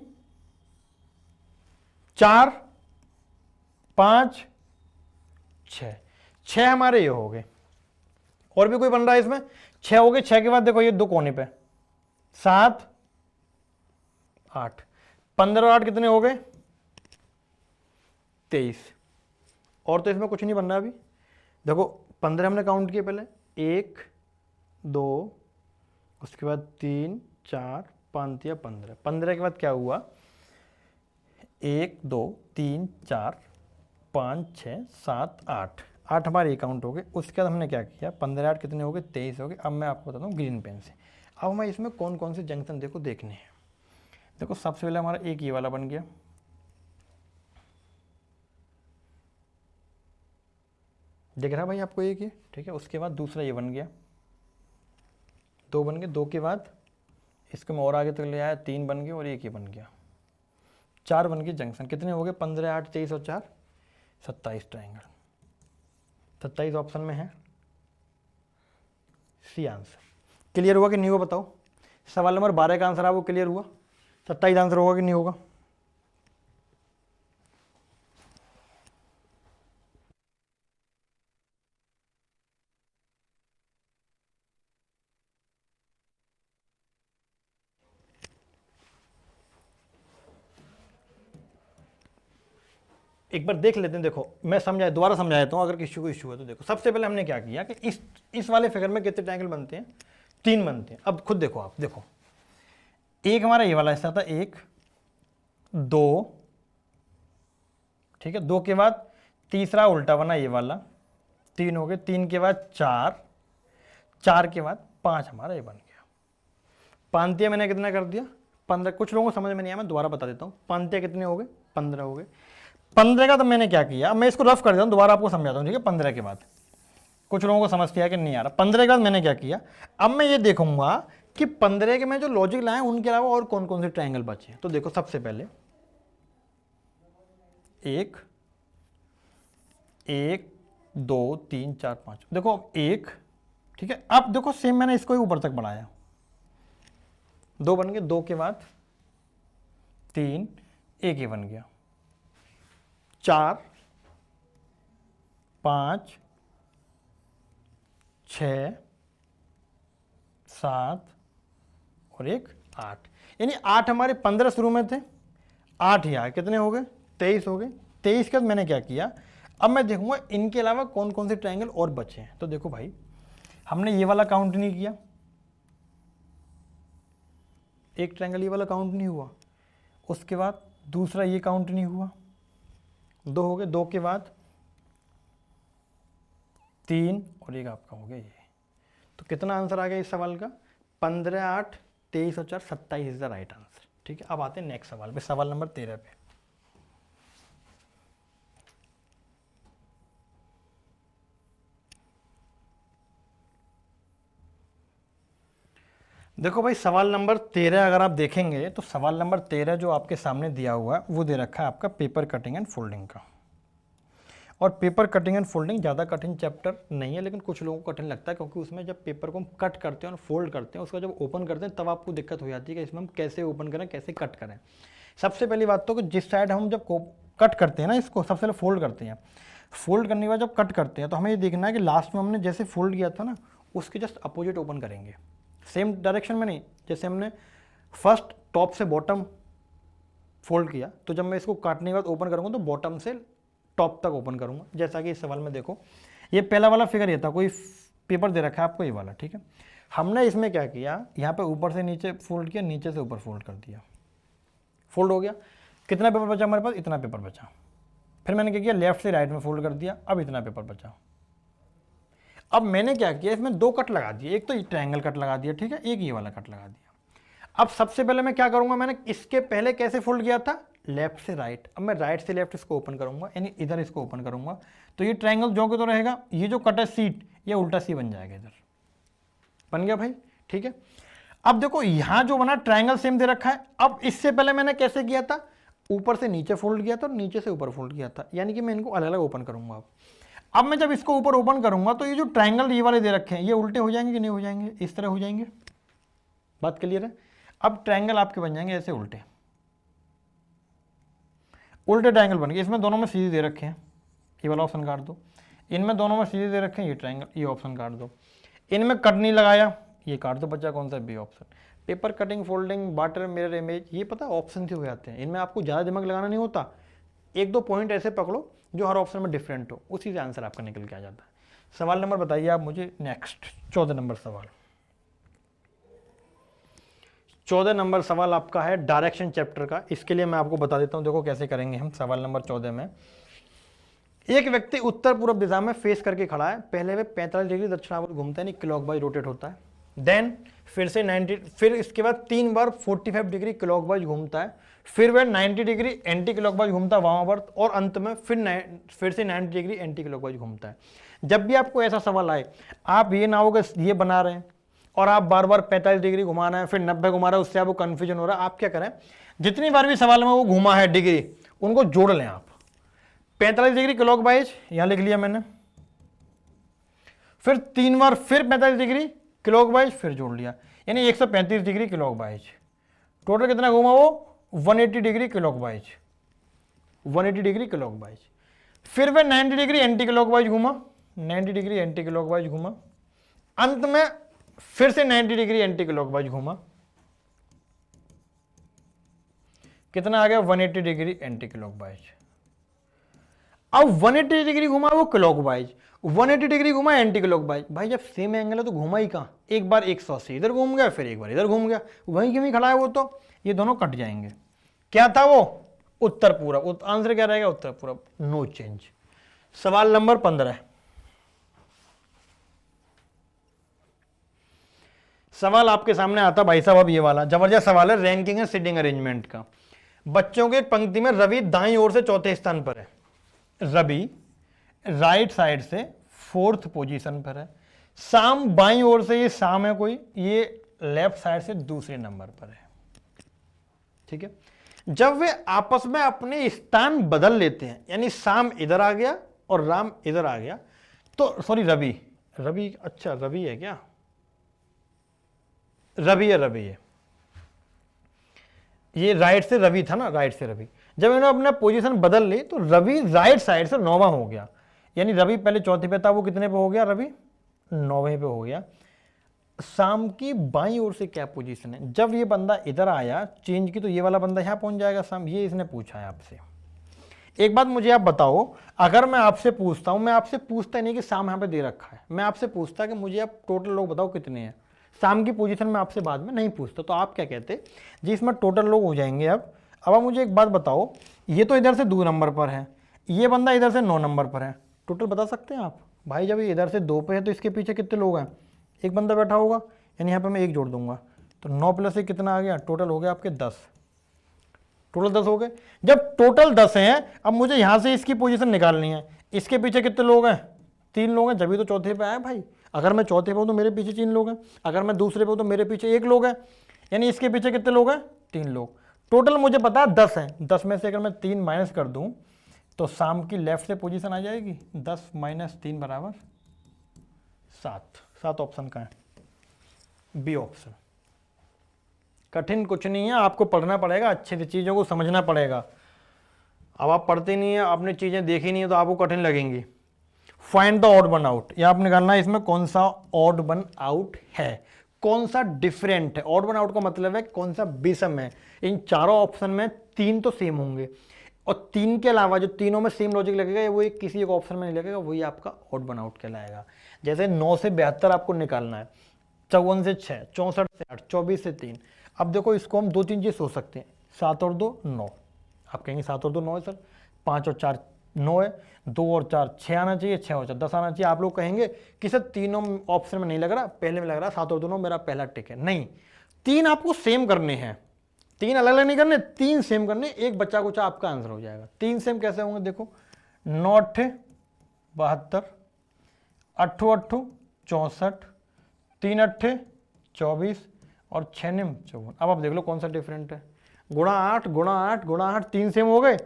4, 5, 6 हमारे ये हो गए। और भी कोई बन रहा है इसमें? 6 हो गए। 6 के बाद देखो ये 2 कोने पे, 7, 8, 15 और 8 कितने हो गए? 23। और तो इसमें कुछ नहीं बन रहा अभी। देखो 15 हमने काउंट किए पहले, 1, 2, उसके बाद 3, 4, 5 या 15। 15 के बाद क्या हुआ? 1, 2, 3, 4, 5, 6, 7, 8 हमारे काउंट हो गए। उसके बाद हमने क्या किया? 15, 8 कितने हो गए? 23 हो गए। अब मैं आपको बताता हूँ ग्रीन पेन से। अब हमें इसमें कौन कौन से जंक्शन देखो देखने हैं। देखो सबसे पहले हमारा एक ये वाला बन गया, दिख रहा भाई आपको एक ये, ठीक है। उसके बाद दूसरा ये बन गया, 2 बन गए। 2 के बाद इसको मैं और आगे तक ले आया, 3 बन गए और एक ये बन गया, 4 बन गए जंक्शन। कितने हो गए? 15, 8, 23 और 4, 27 ट्रायंगल। 27 ऑप्शन में है सी आंसर। क्लियर हुआ कि नहीं हुआ बताओ? सवाल नंबर 12 का आंसर आपको क्लियर हुआ? 27 आंसर होगा कि नहीं होगा? एक बार देख लेते हैं। देखो मैं दोबारा समझा देता हूँ अगर किसी को इश्यू है तो। देखो सबसे पहले हमने क्या किया कि इस वाले फिगर में कितने ट्रायंगल बनते हैं? 3 बनते हैं। अब खुद देखो आप, देखो एक हमारा ये वाला हिस्सा था, 1, 2, ठीक है। 2 के बाद तीसरा उल्टा बना ये वाला, 3 हो गए। 3 के बाद 4, 4 के बाद 5 हमारा ये बन गया। 5 मैंने कितना कर दिया? 15। कुछ लोगों को समझ में नहीं आया, मैं दोबारा बता देता हूँ। 5 कितने हो गए? 15 हो गए। 15 का तो मैंने क्या किया, अब मैं इसको रफ कर देता हूँ, दोबारा आपको समझाता हूँ, ठीक है। 15 के बाद कुछ लोगों को समझ किया कि नहीं आ रहा। 15 के बाद मैंने क्या किया, अब मैं ये देखूंगा कि 15 के मैं जो लॉजिक लाए उनके अलावा और कौन कौन से ट्रायंगल बचे। तो देखो सबसे पहले 1 1 2 3 4 5, देखो अब 1, ठीक है। अब देखो सेम मैंने इसको ही ऊपर तक बढ़ाया, 2 बन गए, 2 के बाद 3, 1 ही बन गया, 4 5 6 7 और 1 8, यानी 8 हमारे 15 शुरू में थे, 8 ही आए, कितने हो गए 23 हो गए। 23 के बाद मैंने क्या किया, अब मैं देखूंगा इनके अलावा कौन कौन से ट्रायंगल और बचे हैं। तो देखो भाई, हमने ये वाला काउंट नहीं किया, एक ट्रायंगल ये वाला काउंट नहीं हुआ, उसके बाद दूसरा ये काउंट नहीं हुआ, 2 हो गए, 2 के बाद 3 और 1 आपका हो गया ये। तो कितना आंसर आ गया इस सवाल का, 15 8 23 और 4 27 इज द राइट आंसर। ठीक है, अब आते हैं नेक्स्ट सवाल पे, सवाल नंबर 13 पे। देखो भाई, सवाल नंबर 13 अगर आप देखेंगे तो सवाल नंबर 13 जो आपके सामने दिया हुआ है वो दे रखा है आपका पेपर कटिंग एंड फोल्डिंग का। और पेपर कटिंग एंड फोल्डिंग ज़्यादा कठिन चैप्टर नहीं है, लेकिन कुछ लोगों को कठिन लगता है, क्योंकि उसमें जब पेपर को हम कट करते हैं और फोल्ड करते हैं, उसका जब ओपन करते हैं तब आपको दिक्कत हो जाती है कि इसमें हम कैसे ओपन करें, कैसे कट करें। सबसे पहली बात तो कि जिस साइड हम जब कट करते हैं ना, इसको सबसे पहले फोल्ड करते हैं, फोल्ड करने के बाद जब कट करते हैं तो हमें ये देखना है कि लास्ट में हमने जैसे फोल्ड किया था ना, उसके जस्ट अपोजिट ओपन करेंगे, सेम डायरेक्शन में नहीं। जैसे हमने फर्स्ट टॉप से बॉटम फोल्ड किया, तो जब मैं इसको काटने के बाद ओपन करूँगा तो बॉटम से टॉप तक ओपन करूँगा। जैसा कि इस सवाल में देखो, ये पहला वाला फिगर ये था, कोई पेपर दे रखा है आपको ये वाला, ठीक है। हमने इसमें क्या किया, यहाँ पे ऊपर से नीचे फोल्ड किया, नीचे से ऊपर फोल्ड कर दिया, फोल्ड हो गया। कितना पेपर बचा हमारे पास, इतना पेपर बचा। फिर मैंने क्या किया, लेफ्ट से राइट में फोल्ड कर दिया, अब इतना पेपर बचा। अब मैंने क्या किया, इसमें 2 कट लगा दिए, एक तो ट्रायंगल कट लगा दिया, ठीक है, एक ये वाला कट लगा दिया। अब सबसे पहले मैं क्या करूंगा, मैंने इसके पहले कैसे फोल्ड किया था, लेफ्ट से राइट। अब मैं राइट से लेफ्ट इसको ओपन करूंगा, यानी इधर इसको ओपन करूंगा, तो ये ट्रायंगल जो कि तो रहेगा, ये जो कट है सीट, ये उल्टा सी बन जाएगा, इधर बन गया भाई, ठीक है। अब देखो यहां जो बना ट्रायंगल सेम दे रखा है। अब इससे पहले मैंने कैसे किया था, ऊपर से नीचे फोल्ड किया था और नीचे से ऊपर फोल्ड किया था, यानी कि मैं इनको अलग अलग ओपन करूंगा। अब मैं जब इसको ऊपर ओपन करूंगा तो ये जो ट्रायंगल ये वाले दे रखे हैं, ये उल्टे हो जाएंगे कि नहीं हो जाएंगे, इस तरह हो जाएंगे। बात क्लियर है। अब ट्रायंगल आपके बन जाएंगे ऐसे उल्टे, उल्टे ट्रायंगल बन गए। इसमें दोनों में सीधे दे रखे हैं, ये वाला ऑप्शन काट दो। इनमें दोनों में सीधे दे रखे हैं, ये ट्रायंगल, ये ऑप्शन काट दो। इनमें कट नहीं लगाया, ये काट दो, बचा कौन सा, B option. Paper cutting, folding, water, mirror image, ये पता ऑप्शन से हो जाते हैं, इनमें आपको ज़्यादा दिमाग लगाना नहीं होता। 1-2 पॉइंट ऐसे पकड़ो जो हर ऑप्शन में डिफरेंट हो, उसी से आंसर आपका निकल के आ जाता है। सवाल नंबर बताइए आप मुझे नेक्स्ट, 14 नंबर सवाल। 14 नंबर सवाल आपका है डायरेक्शन चैप्टर का। इसके लिए मैं आपको बता देता हूं, देखो कैसे करेंगे हम। सवाल नंबर 14 में एक व्यक्ति उत्तर पूर्व दिशा में फेस करके खड़ा है। पहले वे 45 डिग्री दक्षिणावर्त घूमता है, यानी क्लॉकवाइज रोटेट होता है। देन फिर से 90, फिर इसके बाद 3 बार 45 डिग्री क्लॉकवाइज घूमता है। फिर वह 90 डिग्री एंटी क्लॉकवाइज घूमता है वामावर्त, और अंत में फिर से 90 डिग्री एंटी क्लॉकवाइज घूमता है। जब भी आपको ऐसा सवाल आए, आप ये ना हो कि ये बना रहे हैं और आप बार बार 45 डिग्री घुमाना है, फिर 90 घुमा रहा है, उससे आपको कन्फ्यूजन हो रहा है। आप क्या करें, जितनी बार भी सवाल में वो घुमा है डिग्री, उनको जोड़ लें आप। 45 डिग्री क्लॉकवाइज यहां लिख लिया मैंने, फिर 3 बार फिर 45 डिग्री क्लॉकवाइज, फिर जोड़ लिया, यानी 135 डिग्री क्लॉकवाइज। टोटल कितना घूमा वो, 180 डिग्री क्लॉकवाइज, 180 डिग्री क्लॉकवाइज। फिर वह 90 डिग्री एंटी क्लॉकवाइज घूमा, 90 डिग्री एंटी क्लॉकवाइज घूमा। अंत में फिर से 90 डिग्री एंटी क्लॉकवाइज घूमा। कितना आ गया, 180 डिग्री एंटी क्लॉकवाइज। अब 180 डिग्री घुमा वो क्लॉकवाइज, 180 डिग्री घुमा एंटी क्लॉकवाइज। भाई जब सेम एंगल है तो घुमा ही कहां, एक बार 180 इधर घूम गया, फिर एक बार इधर घूम गया, वहीं क्यों खड़ा है वो, तो ये दोनों कट जाएंगे। क्या था वो, उत्तर पूरब। आंसर क्या रहेगा, उत्तर पूरब, नो चेंज। सवाल नंबर 15। सवाल आपके सामने आता भाई साहब, अब ये वाला जबरदस्त सवाल है, रैंकिंग है सीटिंग अरेंजमेंट का। बच्चों के एक पंक्ति में रवि दाईं ओर से चौथे स्थान पर है, रवि राइट साइड से 4th पोजीशन पर है, शाम बाईं ओर से, ये शाम है कोई, ये लेफ्ट साइड से दूसरे नंबर पर है, ठीक है। जब वे आपस में अपने स्थान बदल लेते हैं, यानी शाम इधर आ गया और राम इधर आ गया, तो सॉरी रवि, रवि अच्छा रवि है क्या, रवि है, ये राइट से रवि था ना, राइट से रवि। जब इन्होंने अपना पोजीशन बदल ली तो रवि राइट साइड से 9वां हो गया, यानी रवि पहले चौथे पे था, वो कितने पे हो गया, रवि 9वें पे हो गया। शाम की बाईं ओर से क्या पोजीशन है, जब ये बंदा इधर आया चेंज की तो ये वाला बंदा यहां पहुंच जाएगा शाम, ये इसने पूछा है आपसे। एक बात मुझे आप बताओ, अगर मैं आपसे पूछता हूं, मैं आपसे पूछता नहीं कि शाम यहां पे दे रखा है, मैं आपसे पूछता कि मुझे आप टोटल लोग बताओ कितने हैं, शाम की पोजीशन में आपसे बाद में नहीं पूछता, तो आप क्या कहते जी इसमें टोटल लोग हो जाएंगे। अब आप मुझे एक बात बताओ, ये तो इधर से 2 नंबर पर है, ये बंदा इधर से 9 नंबर पर है, टोटल बता सकते हैं आप भाई, जब ये इधर से 2 पे है तो इसके पीछे कितने लोग हैं, एक बंदा बैठा होगा, यानी यहाँ पे मैं 1 जोड़ दूंगा, तो 9 + 1 कितना आ गया, टोटल हो गया आपके 10, टोटल 10 हो गए। जब टोटल 10 हैं, अब मुझे यहां से इसकी पोजीशन निकालनी है, इसके पीछे कितने लोग हैं, 3 लोग हैं, जब तो चौथे पे आए भाई, अगर मैं चौथे पे हूं तो मेरे पीछे 3 लोग हैं, अगर मैं दूसरे पे हूं तो मेरे पीछे 1 लोग है, यानी इसके पीछे कितने लोग हैं, 3 लोग। टोटल मुझे पता है 10 है, 10 में से अगर मैं 3 माइनस कर दूं तो शाम की लेफ्ट से पोजीशन आ जाएगी, 10 - 3 = 7। 7 ऑप्शन का है, बी ऑप्शन। कठिन कुछ नहीं है, आपको पढ़ना पड़ेगा, अच्छे से चीज़ों को समझना पड़ेगा। अब आप पढ़ते नहीं है, आपने चीज़ें देखी नहीं है तो आपको कठिन लगेंगी। Find the odd one out, ये आप निकालना है इसमें कौन सा ऑड वन आउट है, कौन सा डिफरेंट है। ऑड वन आउट का मतलब है कौन सा विषम है। इन चारों ऑप्शन में 3 तो सेम होंगे, और 3 के अलावा जो तीनों में सेम लॉजिक लगेगा वो एक किसी एक ऑप्शन में नहीं लगेगा, वही आपका ऑड वन आउट कहलाएगा। जैसे 9 से 72 आपको निकालना है, 54 से 6, 64 से 8, 24 से 3। अब देखो इसको हम 2-3 चीज़ सोच सकते हैं, 7 और 2 9, आप कहेंगे 7 और 2 9 है सर, 5 और 4 9 है, 2 और 4 6 आना चाहिए, 6 और 4 10 आना चाहिए। आप लोग कहेंगे कि सर तीनों ऑप्शन में नहीं लग रहा, पहले में लग रहा 7 और 2 9 मेरा पहला टिक है। नहीं, 3 आपको सेम करने हैं, 3 अलग अलग नहीं करने, 3 सेम करने, एक बच्चा कुछ आपका आंसर हो जाएगा। 3 सेम कैसे होंगे, देखो 9 8 72, 8 8 64, 3 8 24 और 6 9 54। अब आप देख लो कौन सा डिफरेंट है, गुणा 8 गुणा 8 गुणा 8, 3 सेम हो गए,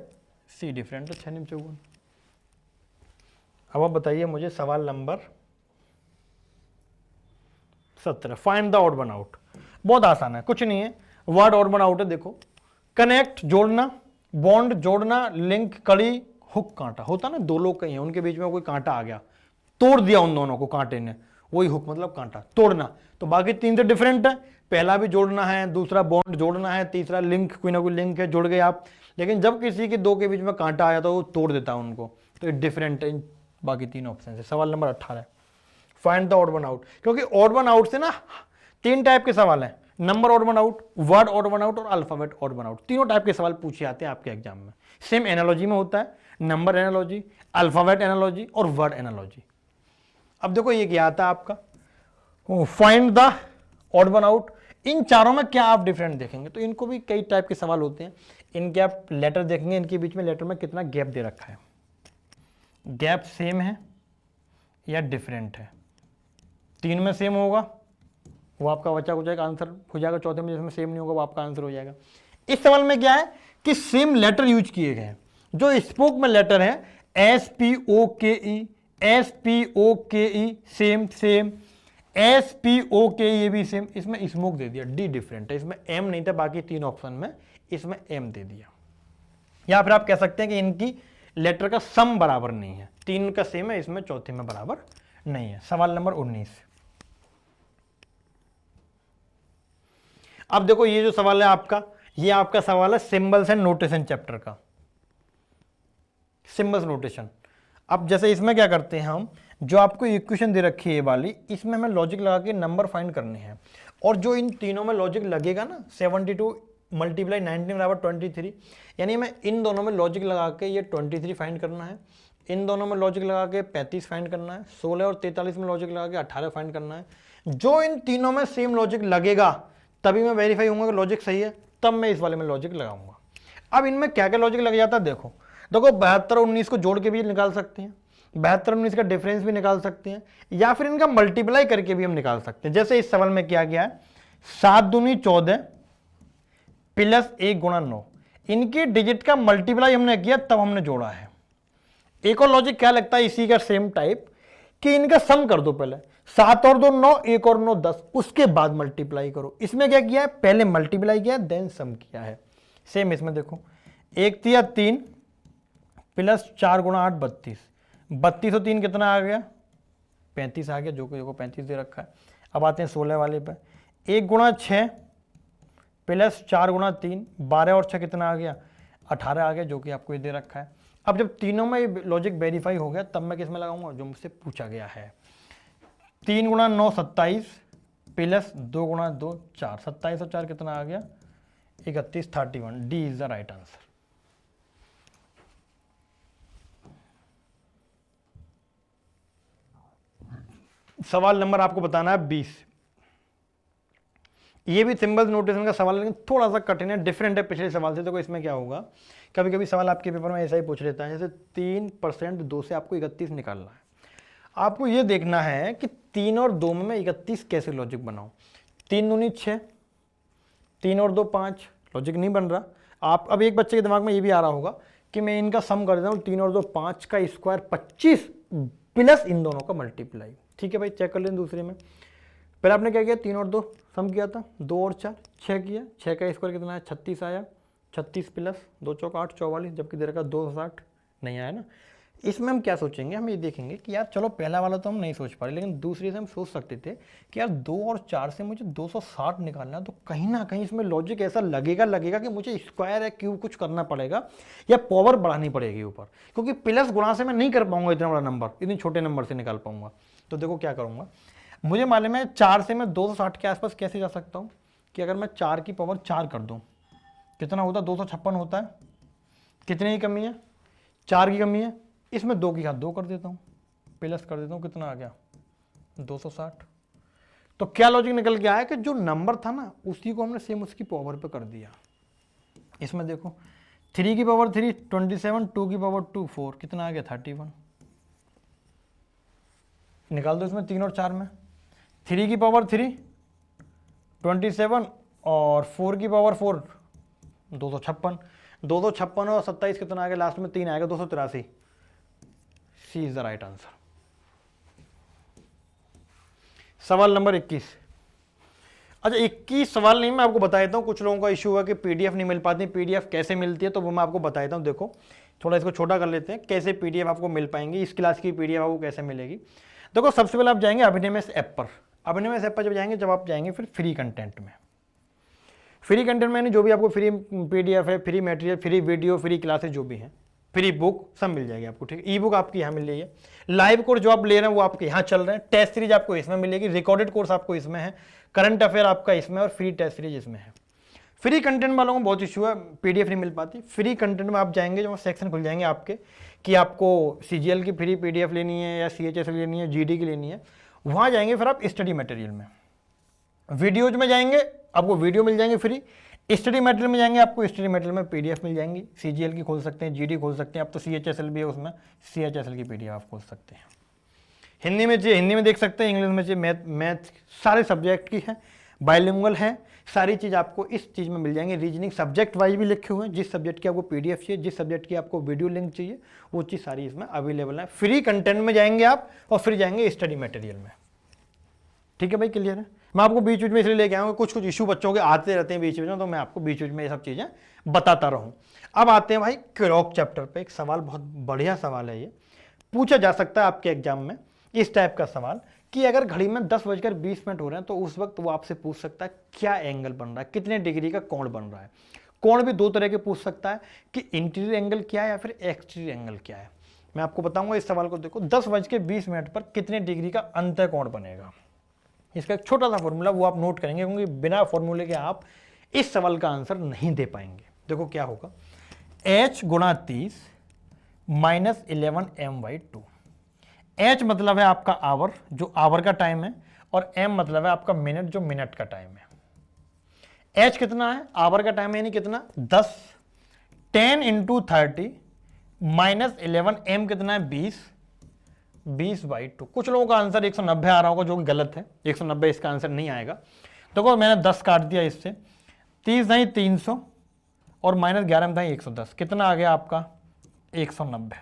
सी डिफरेंट है 6 9 54। अब आप बताइए मुझे सवाल number 17, find the odd one out. बहुत आसान है, कुछ नहीं है, वर्ड ऑड वन आउट है। देखो कनेक्ट जोड़ना, बॉन्ड जोड़ना, लिंक कड़ी, हुक कांटा, होता ना दो लोग कहीं हैं उनके बीच में कोई कांटा आ गया, तोड़ दिया उन दोनों को कांटे ने, वही हुक मतलब कांटा तोड़ना। तो बाकी 3 से डिफरेंट है, पहला भी जोड़ना है, दूसरा बॉन्ड जोड़ना है, तीसरा लिंक कोई ना कोई लिंक है, जुड़ गए आप। लेकिन जब किसी के 2 के बीच में कांटा आया तो वो तोड़ देता है उनको, तो ये डिफरेंट है इन बाकी 3 ऑप्शन से। सवाल number 18, find the odd one out. क्योंकि ऑड वन आउट से ना 3 टाइप के सवाल हैं, number odd one out, word odd one out और अल्फाबेट ऑड वन आउट। तीनों टाइप के सवाल पूछे जाते हैं आपके एग्जाम में। सेम एनालॉजी में होता है, नंबर एनालॉजी, अल्फाबेट एनालॉजी और वर्ड एनालॉजी। अब देखो ये क्या आता है आपका, find the odd one out. इन चारों में क्या आप डिफरेंट देखेंगे, तो इनको भी कई टाइप के सवाल होते हैं। इनके आप लेटर देखेंगे, इनके बीच में लेटर में कितना गैप दे रखा है, गैप सेम है या डिफरेंट है। 3 में सेम होगा वो आपका बच्चा को जाएगा आंसर हो जाएगा, चौथे में जिसमें सेम नहीं होगा वो आपका आंसर हो जाएगा। इस सवाल में क्या है कि सेम लेटर यूज किए गए हैं। जो स्पोक में लेटर है SPOKE, SPOKE same same, SPOKE ये भी सेम, इसमें स्मोक दे दिया, डी डिफरेंट है, इसमें एम नहीं था, बाकी 3 ऑप्शन में इसमें एम दे दिया। या फिर आप कह सकते हैं कि इनकी लेटर का सम बराबर नहीं है, 3 का सेम है, इसमें चौथे में बराबर नहीं है। सवाल नंबर 19, अब देखो ये जो सवाल है आपका, ये आपका सवाल है सिंबल्स एंड नोटेशन चैप्टर का, सिंबल्स नोटेशन। अब जैसे इसमें क्या करते हैं हम, जो आपको इक्वेशन दे रखी है ये वाली, इसमें हमें लॉजिक लगा के नंबर फाइंड करने हैं। और जो इन तीनों में लॉजिक लगेगा ना, 72 × 19 = 23, यानी हमें इन दोनों में लॉजिक लगा के ये 23 फाइंड करना है, इन दोनों में लॉजिक लगा के 35 फाइंड करना है, 16 और 43 में लॉजिक लगा के 18 फाइंड करना है। जो इन तीनों में सेम लॉजिक लगेगा तभी मैं वेरीफाई होऊंगा कि लॉजिक सही है, तब मैं इस वाले में लॉजिक लगाऊंगा। अब इनमें क्या क्या लॉजिक लग जाता है, देखो 72 और 19 को जोड़ के भी निकाल सकते हैं, 72 19 का डिफरेंस भी निकाल सकते हैं, या फिर इनका मल्टीप्लाई करके भी हम निकाल सकते हैं। जैसे इस सवाल में किया गया है, 7 दूनी 14 + 1 × 9, इनकी डिजिट का मल्टीप्लाई हमने किया तब हमने जोड़ा है। एक और लॉजिक क्या लगता है इसी का सेम टाइप, कि इनका सम कर दो पहले, 7 और 2 9, 1 और 9 10, उसके बाद मल्टीप्लाई करो। इसमें क्या किया है, पहले मल्टीप्लाई किया देन सम किया है। सेम इसमें देखो, 1 तिया 3 प्लस 4 गुणा 8 32, 32 और 3 कितना आ गया 35 आ गया, जो को 35 दे रखा है। अब आते हैं 16 वाले पे, 1 गुणा 6 प्लस 4 गुणा 3, 12 और 6 कितना आ गया 18 आ गया, जो कि आपको ये दे रखा है। अब जब तीनों में लॉजिक वेरीफाई हो गया तब मैं किस में लगाऊंगा, जो मुझसे पूछा गया है। 3 गुणा 9 27 प्लस 2 गुणा 2 4, 27 और 4 कितना आ गया 31 31। D is the right answer. सवाल नंबर आपको बताना है 20। ये भी सिंबल्स नोटेशन का सवाल, लेकिन थोड़ा सा कठिन है, डिफरेंट है पिछले सवाल से। तो इसमें क्या होगा, कभी कभी सवाल आपके पेपर में ऐसा ही पूछ लेता है, जैसे 3% 2 से आपको 31 निकालना है। आपको ये देखना है कि 3 और 2 में मैं 31 कैसे लॉजिक बनाऊं। 3 दूनी 6, 3 और 2 5, लॉजिक नहीं बन रहा। आप अब एक बच्चे के दिमाग में ये भी आ रहा होगा कि मैं इनका सम कर देता हूँ, 3 और 2 5 का स्क्वायर 25 प्लस इन दोनों का मल्टीप्लाई। ठीक है भाई, चेक कर लें दूसरे में। पहले आपने क्या किया, 3 और 2 सम किया था, 2 और 4 6 किया, 6 का स्क्वायर कितना है 36 आया, 36 प्लस 2 चौक 8 44, जबकि दे रखा 260 नहीं आया ना। इसमें हम क्या सोचेंगे, हम ये देखेंगे कि यार चलो पहला वाला तो हम नहीं सोच पा रहे, लेकिन दूसरे से हम सोच सकते थे कि यार 2 और 4 से मुझे 260 निकालना है, तो कहीं ना कहीं इसमें लॉजिक ऐसा लगेगा कि मुझे स्क्वायर है क्यूब कुछ करना पड़ेगा या पावर बढ़ानी पड़ेगी ऊपर, क्योंकि प्लस गुणा से मैं नहीं कर पाऊंगा इतना बड़ा नंबर, इतने छोटे नंबर से निकाल पाऊंगा। तो देखो क्या करूंगा, मुझे मालूम है 4 से मैं 260 के आसपास कैसे जा सकता हूँ, कि अगर मैं 4 की पावर 4 कर दूँ कितना होता है 256 होता है। कितने की कमी है, 4 की कमी है, इसमें 2 की घात 2 कर देता हूँ, प्लस कर देता हूँ, कितना आ गया 260। तो क्या लॉजिक निकल के आया कि जो नंबर था ना उसी को हमने सेम उसकी पावर पे कर दिया। इसमें देखो 3 की पावर 3 27, 2 की पावर 2 4, कितना आ गया 31। निकाल दो इसमें 3 और 4 में, 3 की पावर 3 27 और 4 की पावर 4 256, 256 और 27 कितना आ गया लास्ट में 3 आएगा 283। सी इज द राइट आंसर। सवाल नंबर 21। अच्छा 21 सवाल नहीं, मैं आपको बता देता हूँ, कुछ लोगों का इशू है कि पीडीएफ नहीं मिल पाती, पीडीएफ कैसे मिलती है, तो वो मैं आपको बता देता हूँ। देखो थोड़ा इसको छोटा कर लेते हैं, कैसे पीडीएफ आपको मिल पाएंगी, इस क्लास की पीडीएफ आपको कैसे मिलेगी। देखो सबसे पहले आप जाएंगे अभिनिवेश ऐप पर, अभिनिवेश ऐप पर जब जाएंगे, जब आप जाएंगे फिर फ्री कंटेंट में, फ्री कंटेंट में जो भी आपको फ्री पीडीएफ है, free material, free video, free classes जो भी हैं, फ्री बुक सब मिल जाएगी आपको। ठीक है, ई बुक आपकी यहाँ मिल रही है, लाइव कोर्स जो आप ले रहे हैं वो आपके यहाँ चल रहे हैं, टेस्ट सीरीज आपको इसमें मिलेगी, रिकॉर्डेड कोर्स आपको इसमें है, करंट अफेयर आपका इसमें और फ्री टेस्ट सीरीज इसमें है। फ्री कंटेंट वालों को बहुत इशू है, पीडीएफ नहीं मिल पाती। फ्री कंटेंट में आप जाएंगे, जो सेक्शन खुल जाएंगे आपके कि आपको सीजीएल की फ्री पीडीएफ लेनी है या सीएचएस लेनी है, जीडी की लेनी है, वहाँ जाएंगे। फिर आप स्टडी मटेरियल में, वीडियोज में जाएंगे, आपको वीडियो मिल जाएंगे फ्री। स्टडी मटेरियल में जाएंगे, आपको स्टडी मटेरियल में पीडीएफ मिल जाएंगी, सीजीएल की खोल सकते हैं, जीडी खोल सकते हैं, अब तो सीएचएसएल भी है उसमें, सीएचएसएल की पीडीएफ आप खोल सकते हैं। हिंदी में चाहिए हिंदी में देख सकते हैं, इंग्लिश में चाहिए मैथ सारे सब्जेक्ट की है, बायलिंगुअल है, सारी चीज़ आपको इस चीज़ में मिल जाएंगी। रीजनिंग सब्जेक्ट वाइज भी लिखे हुए हैं, जिस सब्जेक्ट की आपको पीडीएफ चाहिए, जिस सब्जेक्ट की आपको वीडियो लिंक चाहिए, वो चीज़ सारी इसमें अवेलेबल है। फ्री कंटेंट में जाएंगे आप और फिर जाएंगे स्टडी मटेरियल में। ठीक है भाई, क्लियर है। मैं आपको बीच बीच में इसलिए लेके आऊँगा, कुछ इशू बच्चों के आते रहते हैं बीच बीच में, तो मैं आपको बीच बीच में ये सब चीज़ें बताता रहूँ। अब आते हैं भाई क्लॉक चैप्टर पे। एक सवाल, बहुत बढ़िया सवाल है, ये पूछा जा सकता है आपके एग्जाम में, इस टाइप का सवाल कि अगर घड़ी में 10:20 हो रहे हैं तो उस वक्त वो आपसे पूछ सकता है क्या एंगल बन रहा है, कितने डिग्री का कोण बन रहा है। कोण भी दो तरह के पूछ सकता है कि इंटीरियर एंगल क्या है या फिर एक्सटीरियर एंगल क्या है। मैं आपको बताऊंगा इस सवाल को। देखो 10:20 पर कितने डिग्री का अंतर कोण बनेगा, इसका एक छोटा सा फॉर्मूला वो आप नोट करेंगे, क्योंकि बिना फॉर्मूले के आप इस सवाल का आंसर नहीं दे पाएंगे। देखो क्या होगा, h गुणा 30 माइनस 11m/2। h मतलब है आपका आवर, जो आवर का टाइम है, और m मतलब है आपका मिनट, जो मिनट का टाइम है। h कितना है, आवर का टाइम है, यानी कितना 10, 10 × 30 माइनस 11m कितना है 20/2। कुछ लोगों का आंसर 190 आ रहा होगा, जो कि गलत है, 190 इसका आंसर नहीं आएगा। देखो मैंने 10 काट दिया इससे, 30 नहीं 300 और -11 में था 110, कितना आ गया आपका 190।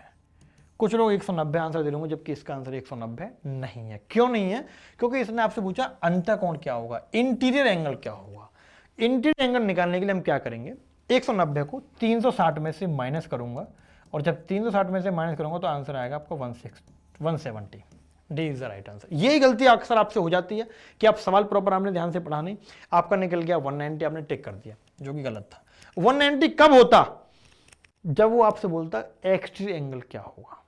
कुछ लोग 190 आंसर दे लेंगे, जबकि इसका आंसर 190 नहीं है। क्यों नहीं है? क्योंकि इसने आपसे पूछा अंतःकोण क्या होगा, इंटीरियर एंगल क्या होगा। इंटीरियर एंगल निकालने के लिए हम क्या करेंगे, 190 को 360 में से माइनस करूंगा, और जब 360 में से माइनस करूंगा तो आंसर आएगा आपका 170। D is the right answer. यही गलती अक्सर आपसे हो जाती है कि आप सवाल प्रॉपर आपने ध्यान से पढ़ा नहीं, आपका निकल गया 190, आपने टिक कर दिया, जो कि गलत था। 190 कब होता? जब वो आपसे बोलता एक्सटीरियर एंगल क्या होगा,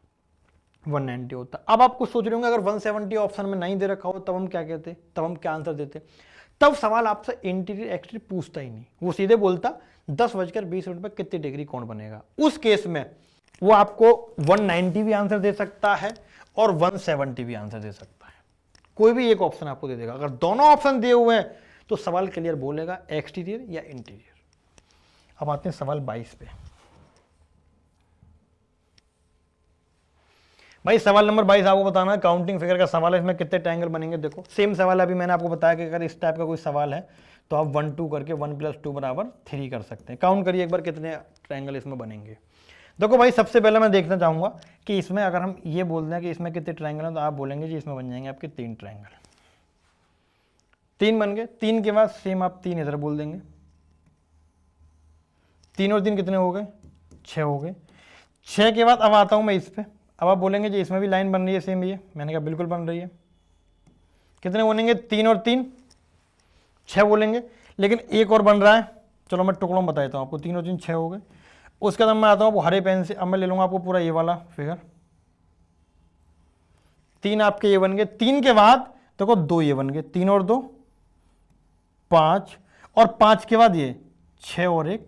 190 होता। अब आप कुछ सोच रहे होंगे, अगर 170 ऑप्शन में नहीं दे रखा हो तब हम क्या कहते, तब हम क्या आंसर देते? तब सवाल आपसे इंटीरियर एक्सटीरियर पूछता ही नहीं, वो सीधे बोलता 10:20 पर कितनी डिग्री कोण बनेगा। उस केस में वो आपको 190 भी आंसर दे सकता है और 170 भी आंसर दे सकता है, कोई भी एक ऑप्शन आपको दे देगा। अगर दोनों ऑप्शन दिए हुए हैं तो सवाल क्लियर बोलेगा एक्सटीरियर या इंटीरियर। अब आते हैं सवाल 22 पे। भाई सवाल नंबर 22 आपको बताना है, काउंटिंग फिगर का सवाल है, इसमें कितने ट्रायंगल बनेंगे। देखो सेम सवाल है, अभी मैंने आपको बताया कि अगर इस टाइप का कोई सवाल है तो आप 1 2 करके 1 + 2 = 3 कर सकते हैं। काउंट करिए एक बार कितने ट्रायंगल इसमें बनेंगे। देखो भाई सबसे पहले मैं देखना चाहूंगा कि इसमें अगर हम ये बोल दें कि इसमें कितने ट्रायंगल हैं, तो आप बोलेंगे जी इसमें बन जाएंगे आपके 3 ट्रायंगल। 3 बन गए। 3 के बाद सेम आप 3 इधर बोल देंगे। 3 और 3 कितने हो गए? 6 हो गए। 6 के बाद अब आता हूं मैं इस पे। अब आप बोलेंगे जी इसमें भी लाइन बन रही है सेम, ये मैंने कहा बिल्कुल बन रही है। कितने बनेंगे? 3 और 3 6 बोलेंगे, लेकिन एक और बन रहा है। चलो मैं टुकड़ों में बता देता हूँ आपको। 3 और 3 6 हो गए। उसके बाद मैं आता हूँ हरे पेन से, अब मैं ले लूंगा आपको पूरा ये वाला फिगर। 3 आपके ये बन गए। 3 के बाद देखो 2 ये बन गए। 3 और 2 5, और 5 के बाद ये 6 और 1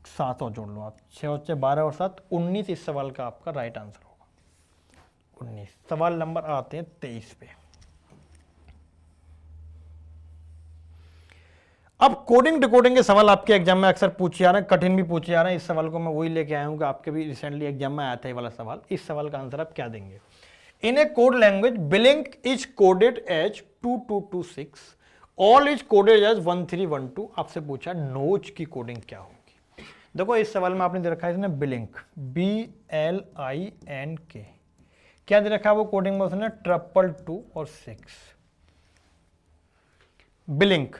7 और जोड़ लो आप। 6 और 6 12 और 7 19 इस सवाल का आपका राइट आंसर होगा, 19। सवाल नंबर आते हैं 23 पे। अब कोडिंग डिकोडिंग के सवाल आपके एग्जाम में अक्सर पूछे जा रहे हैं, कठिन भी पूछे जा रहे हैं। इस सवाल को मैं वही लेके आया हूं कि आपके भी रिसेंटली एग्जाम में आया था ये वाला सवाल। इस सवाल का आंसर आप क्या देंगे? In a code language blink is coded as 2226, all is coded as 1312। आपसे पूछा नोच की कोडिंग क्या होगी। देखो इस सवाल में आपने दे रखा है इसने बिलिंक, BLINK। क्या दे रखा है वो कोडिंग में उसने? 222 और 6। बिलिंक,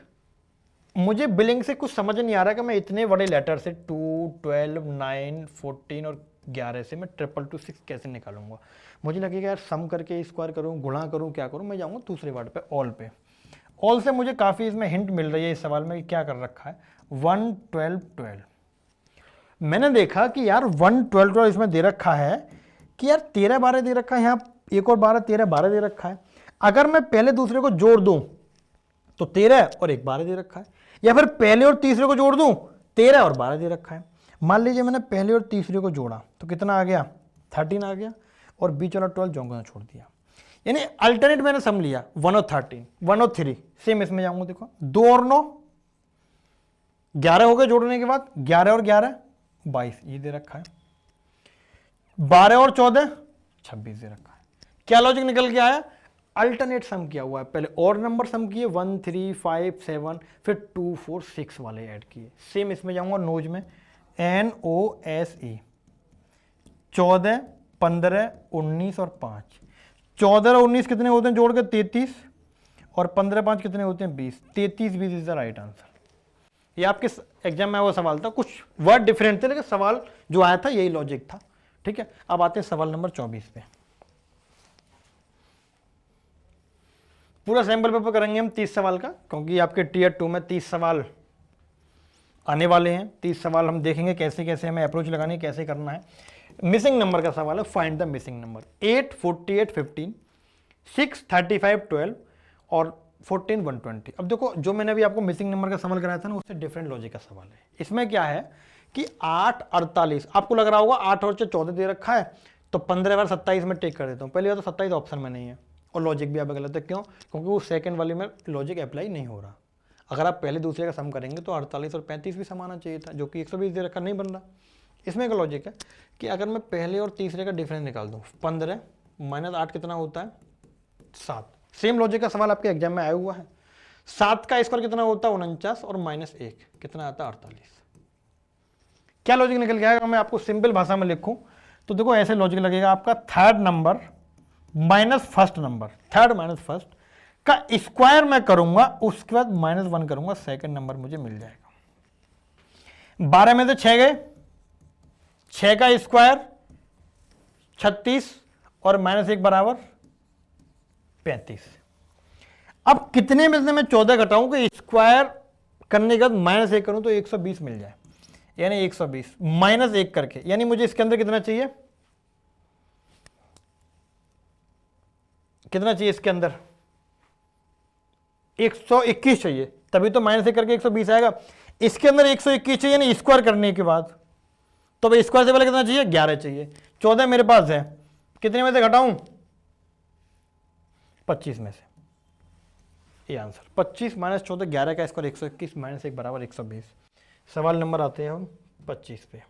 मुझे बिलिंग से कुछ समझ नहीं आ रहा कि मैं इतने बड़े लेटर से 2 12 9 14 और 11 से मैं 222 कैसे निकालूंगा। मुझे लगेगा यार सम करके स्क्वायर करूं, गुणा करूं, क्या करूं। मैं जाऊंगा दूसरे वर्ड पे, ऑल पे। ऑल से मुझे काफ़ी इसमें हिंट मिल रही है इस सवाल में। क्या कर रखा है 1 12 12। मैंने देखा कि यार 1 12 12 इसमें दे रखा है कि यार 13 12 दे रखा है, यहाँ एक और 12 13 12 दे रखा है। अगर मैं पहले दूसरे को जोड़ दूं तो 13 और 1 12 दे रखा है, या फिर पहले और तीसरे को जोड़ दूं 13 और 12 दे रखा है। मान लीजिए मैंने पहले और तीसरे को जोड़ा तो कितना आ गया? 13 आ गया, और बीच वाला 12 जोंगा छोड़ दिया। यानी अल्टरनेट मैंने सम लिया 1 और 13, 1 और 3। सेम इसमें जाऊंगा, देखो 2 और 9 11 हो गए जोड़ने के बाद, 11 और 11 22 ये दे रखा है, 12 और 14 26 दे रखा है। क्या लॉजिक निकल के आया? अल्टरनेट सम किया हुआ है। पहले और नंबर सम किए 1 3 5 7, फिर 2 4 6 वाले ऐड किए। सेम इसमें जाऊंगा नोज में, NOSE 14 15 19 और 5। 14 और 19 कितने होते हैं जोड़ के? 33, और 15 5 कितने होते हैं? 20। 33 20 इज द राइट आंसर। ये आपके एग्जाम में वो सवाल था, कुछ वर्ड डिफरेंट थे लेकिन सवाल जो आया था यही लॉजिक था। ठीक है, अब आते हैं सवाल नंबर 24 पे। पूरा सैंपल पेपर करेंगे हम 30 सवाल का, क्योंकि आपके टीयर 2 में 30 सवाल आने वाले हैं। 30 सवाल हम देखेंगे कैसे कैसे हमें अप्रोच लगानी है, कैसे करना है। मिसिंग नंबर का सवाल है, फाइंड द मिसिंग नंबर। 8 48 15, 6 35 12 और 14 120। अब देखो जो मैंने अभी आपको मिसिंग नंबर का सवाल कराया था ना, उससे डिफरेंट लॉजिक का सवाल है। इसमें क्या है कि 8 48, आपको लग रहा होगा 8 और 14 दे रखा है तो 15 बार 27 में टेक कर देता हूँ। पहली बार तो 27 ऑप्शन में नहीं है, और लॉजिक भी आप गलत है। क्यों? क्योंकि वो सेकंड वाली में लॉजिक अप्लाई नहीं हो रहा। अगर आप पहले दूसरे का सम करेंगे तो 48 और 35 भी सम आना चाहिए था, जो कि 120 दे रखा, नहीं बन रहा। इसमें का लॉजिक है कि अगर मैं पहले और तीसरे का डिफरेंस निकाल दूँ, 15 - 8 कितना होता है? 7। सेम लॉजिक का सवाल आपके एग्जाम में आया हुआ है। 7 का स्क्वायर कितना होता है? 49, और -1 कितना आता है? 48। क्या लॉजिक निकल के आएगा, मैं आपको सिंपल भाषा में लिखूं तो देखो ऐसे लॉजिक लगेगा आपका, third number minus first number, third minus first का स्क्वायर मैं करूंगा, उसके बाद -1 करूंगा, सेकंड नंबर मुझे मिल जाएगा। 12 में से 6 गए, 6 का स्क्वायर 36 और -1 बराबर 35। अब कितने में से मैं 14 घटाऊं कि स्क्वायर करने के बाद -1 करूं तो 120 मिल जाए, यानी 120 -1 करके, यानी मुझे इसके अंदर कितना चाहिए, कितना चाहिए इसके अंदर 121 चाहिए, तभी तो -1 करके 120 आएगा। इसके अंदर 121 चाहिए, यानी स्क्वायर करने के बाद, तो भाई स्क्वायर से पहले कितना चाहिए, 11 चाहिए। 14 मेरे पास है, कितने में से घटाऊं, 25 में से, ये आंसर 25 - 14 11 का स्क्वायर 121 -1 बराबर 120। सवाल नंबर आते हैं हम 25 पे।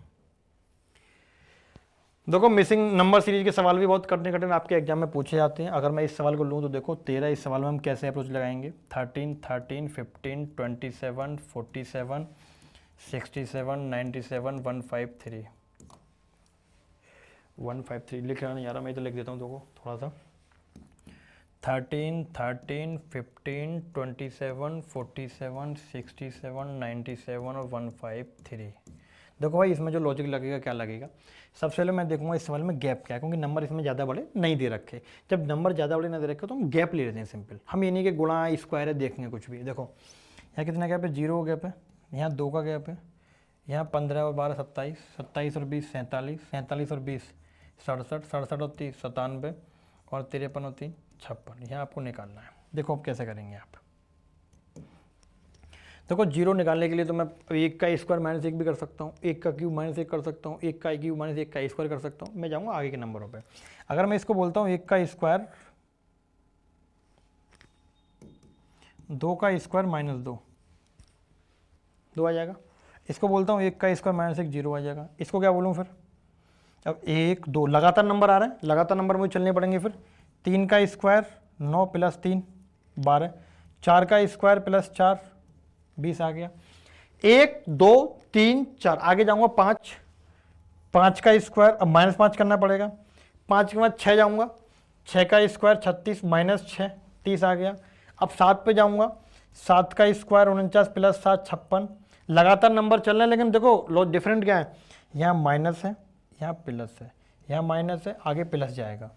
देखो मिसिंग नंबर सीरीज के सवाल भी बहुत कठिन कठिन आपके एग्जाम में पूछे जाते हैं। अगर मैं इस सवाल को लूँ तो देखो 13, इस सवाल में हम कैसे अप्रोच लगाएंगे, 13, 13, 15, 27, 47, 67, 97, 153, 153 लिख रहा नहीं यार, मैं तो लिख देता हूँ देखो थोड़ा सा, 13, 13, 15, 27, 47, 67, 97 और 153। देखो भाई इसमें जो लॉजिक लगेगा क्या लगेगा, सबसे पहले मैं देखूंगा इस सवाल में गैप क्या है, क्योंकि नंबर इसमें ज़्यादा बड़े नहीं दे रखे। जब नंबर ज़्यादा बड़े नहीं दे रखे तो हम गैप ले लेते हैं सिंपल, हम ये नहीं कि गुणा स्क्वायर है देखेंगे कुछ भी। देखो यहाँ कितना गैप है, 0 गैप है, यहाँ 2 का गैप है, यहाँ 15 और 12 27, 27 और 20 47, 47 और 20 67, 67 और 30 97 और 53 और 3 56। यहाँ आपको निकालना है। देखो अब कैसे करेंगे आप, देखो 0 निकालने के लिए तो मैं 1 का स्क्वायर -1 भी कर सकता हूँ, 1 का क्यूब -1 कर सकता हूँ, 1 का क्यूब -1 का स्क्वायर कर सकता हूँ। मैं जाऊँगा आगे के नंबरों पे। अगर मैं इसको बोलता हूँ 1 का स्क्वायर 2 का स्क्वायर -2, 2 आ जाएगा। इसको बोलता हूँ 1 का स्क्वायर -1 0 आ जाएगा। इसको क्या बोलूँ फिर, अब 1 2 लगातार नंबर आ रहे हैं, लगातार नंबर मुझे चलने पड़ेंगे। फिर 3 का स्क्वायर 9 + 3 12, 4 का स्क्वायर + 4 20 आ गया। 1 2 3 4 आगे जाऊंगा 5, 5 का स्क्वायर, अब -5 करना पड़ेगा, 5 के बाद 6 जाऊंगा, 6 का स्क्वायर 36 -6 30 आ गया। अब 7 पे जाऊंगा, 7 का स्क्वायर 49 + 7 56। लगातार नंबर चल रहे हैं, लेकिन देखो लो डिफरेंट क्या है, यहाँ माइनस है, यहाँ प्लस है, यहाँ माइनस है, आगे प्लस जाएगा।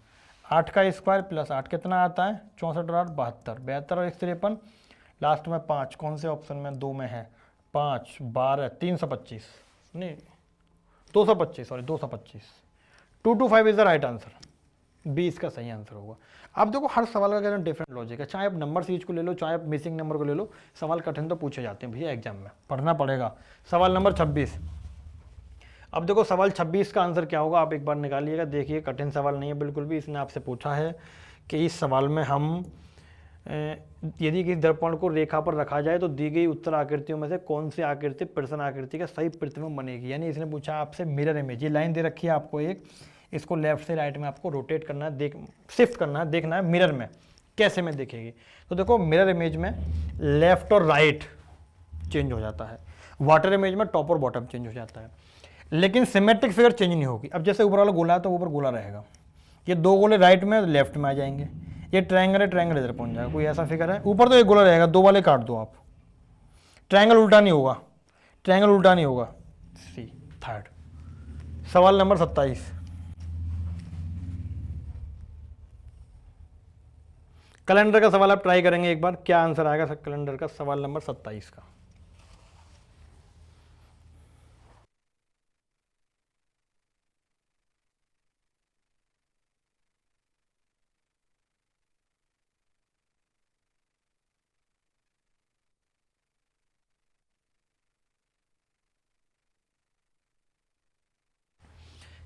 8 का स्क्वायर + 8 कितना आता है, 64 और 8 72, 72 और 153, लास्ट में 5, कौन से ऑप्शन में, 2 में है, 5 12 325 नहीं 225, sorry 225, 225 is the right answer, 20 का सही आंसर होगा। अब देखो हर सवाल का कहना डिफरेंट लॉजिक है, चाहे आप नंबर सीरीज को ले लो, चाहे आप मिसिंग नंबर को ले लो, सवाल कठिन तो पूछे जाते हैं भैया एग्जाम में, पढ़ना पड़ेगा। सवाल नंबर 26, अब देखो सवाल 26 का आंसर क्या होगा, आप एक बार निकालिएगा, देखिए कठिन सवाल नहीं है बिल्कुल भी। इसने आपसे पूछा है कि इस सवाल में हम यदि किसी दर्पण को रेखा पर रखा जाए तो दी गई उत्तर आकृतियों में से कौन सी आकृति प्रश्न आकृति का सही प्रतिबिंब बनेगी। यानी इसने पूछा आपसे मिरर इमेज, ये लाइन दे रखी है आपको एक, इसको लेफ्ट से राइट में आपको रोटेट करना है, शिफ्ट करना है, देखना है मिरर में कैसे में दिखेगी। तो देखो मिरर इमेज में लेफ्ट और राइट चेंज हो जाता है, वाटर इमेज में टॉप और बॉटम चेंज हो जाता है, लेकिन सिमेट्रिक फिगर चेंज नहीं होगी। अब जैसे ऊपर वाला गोला है तो ऊपर गोला रहेगा, ये 2 गोले राइट में लेफ्ट में आ जाएंगे, ये ट्रायंगल है, ट्रायंगल इधर पहुंच जाएगा। कोई ऐसा फिगर है, ऊपर तो एक गोला रहेगा, 2 वाले काट दो आप, ट्रायंगल उल्टा नहीं होगा, ट्रायंगल उल्टा नहीं होगा। सी थर्ड। सवाल नंबर 27, कैलेंडर का सवाल आप ट्राई करेंगे एक बार, क्या आंसर आएगा कैलेंडर का सवाल नंबर 27 का।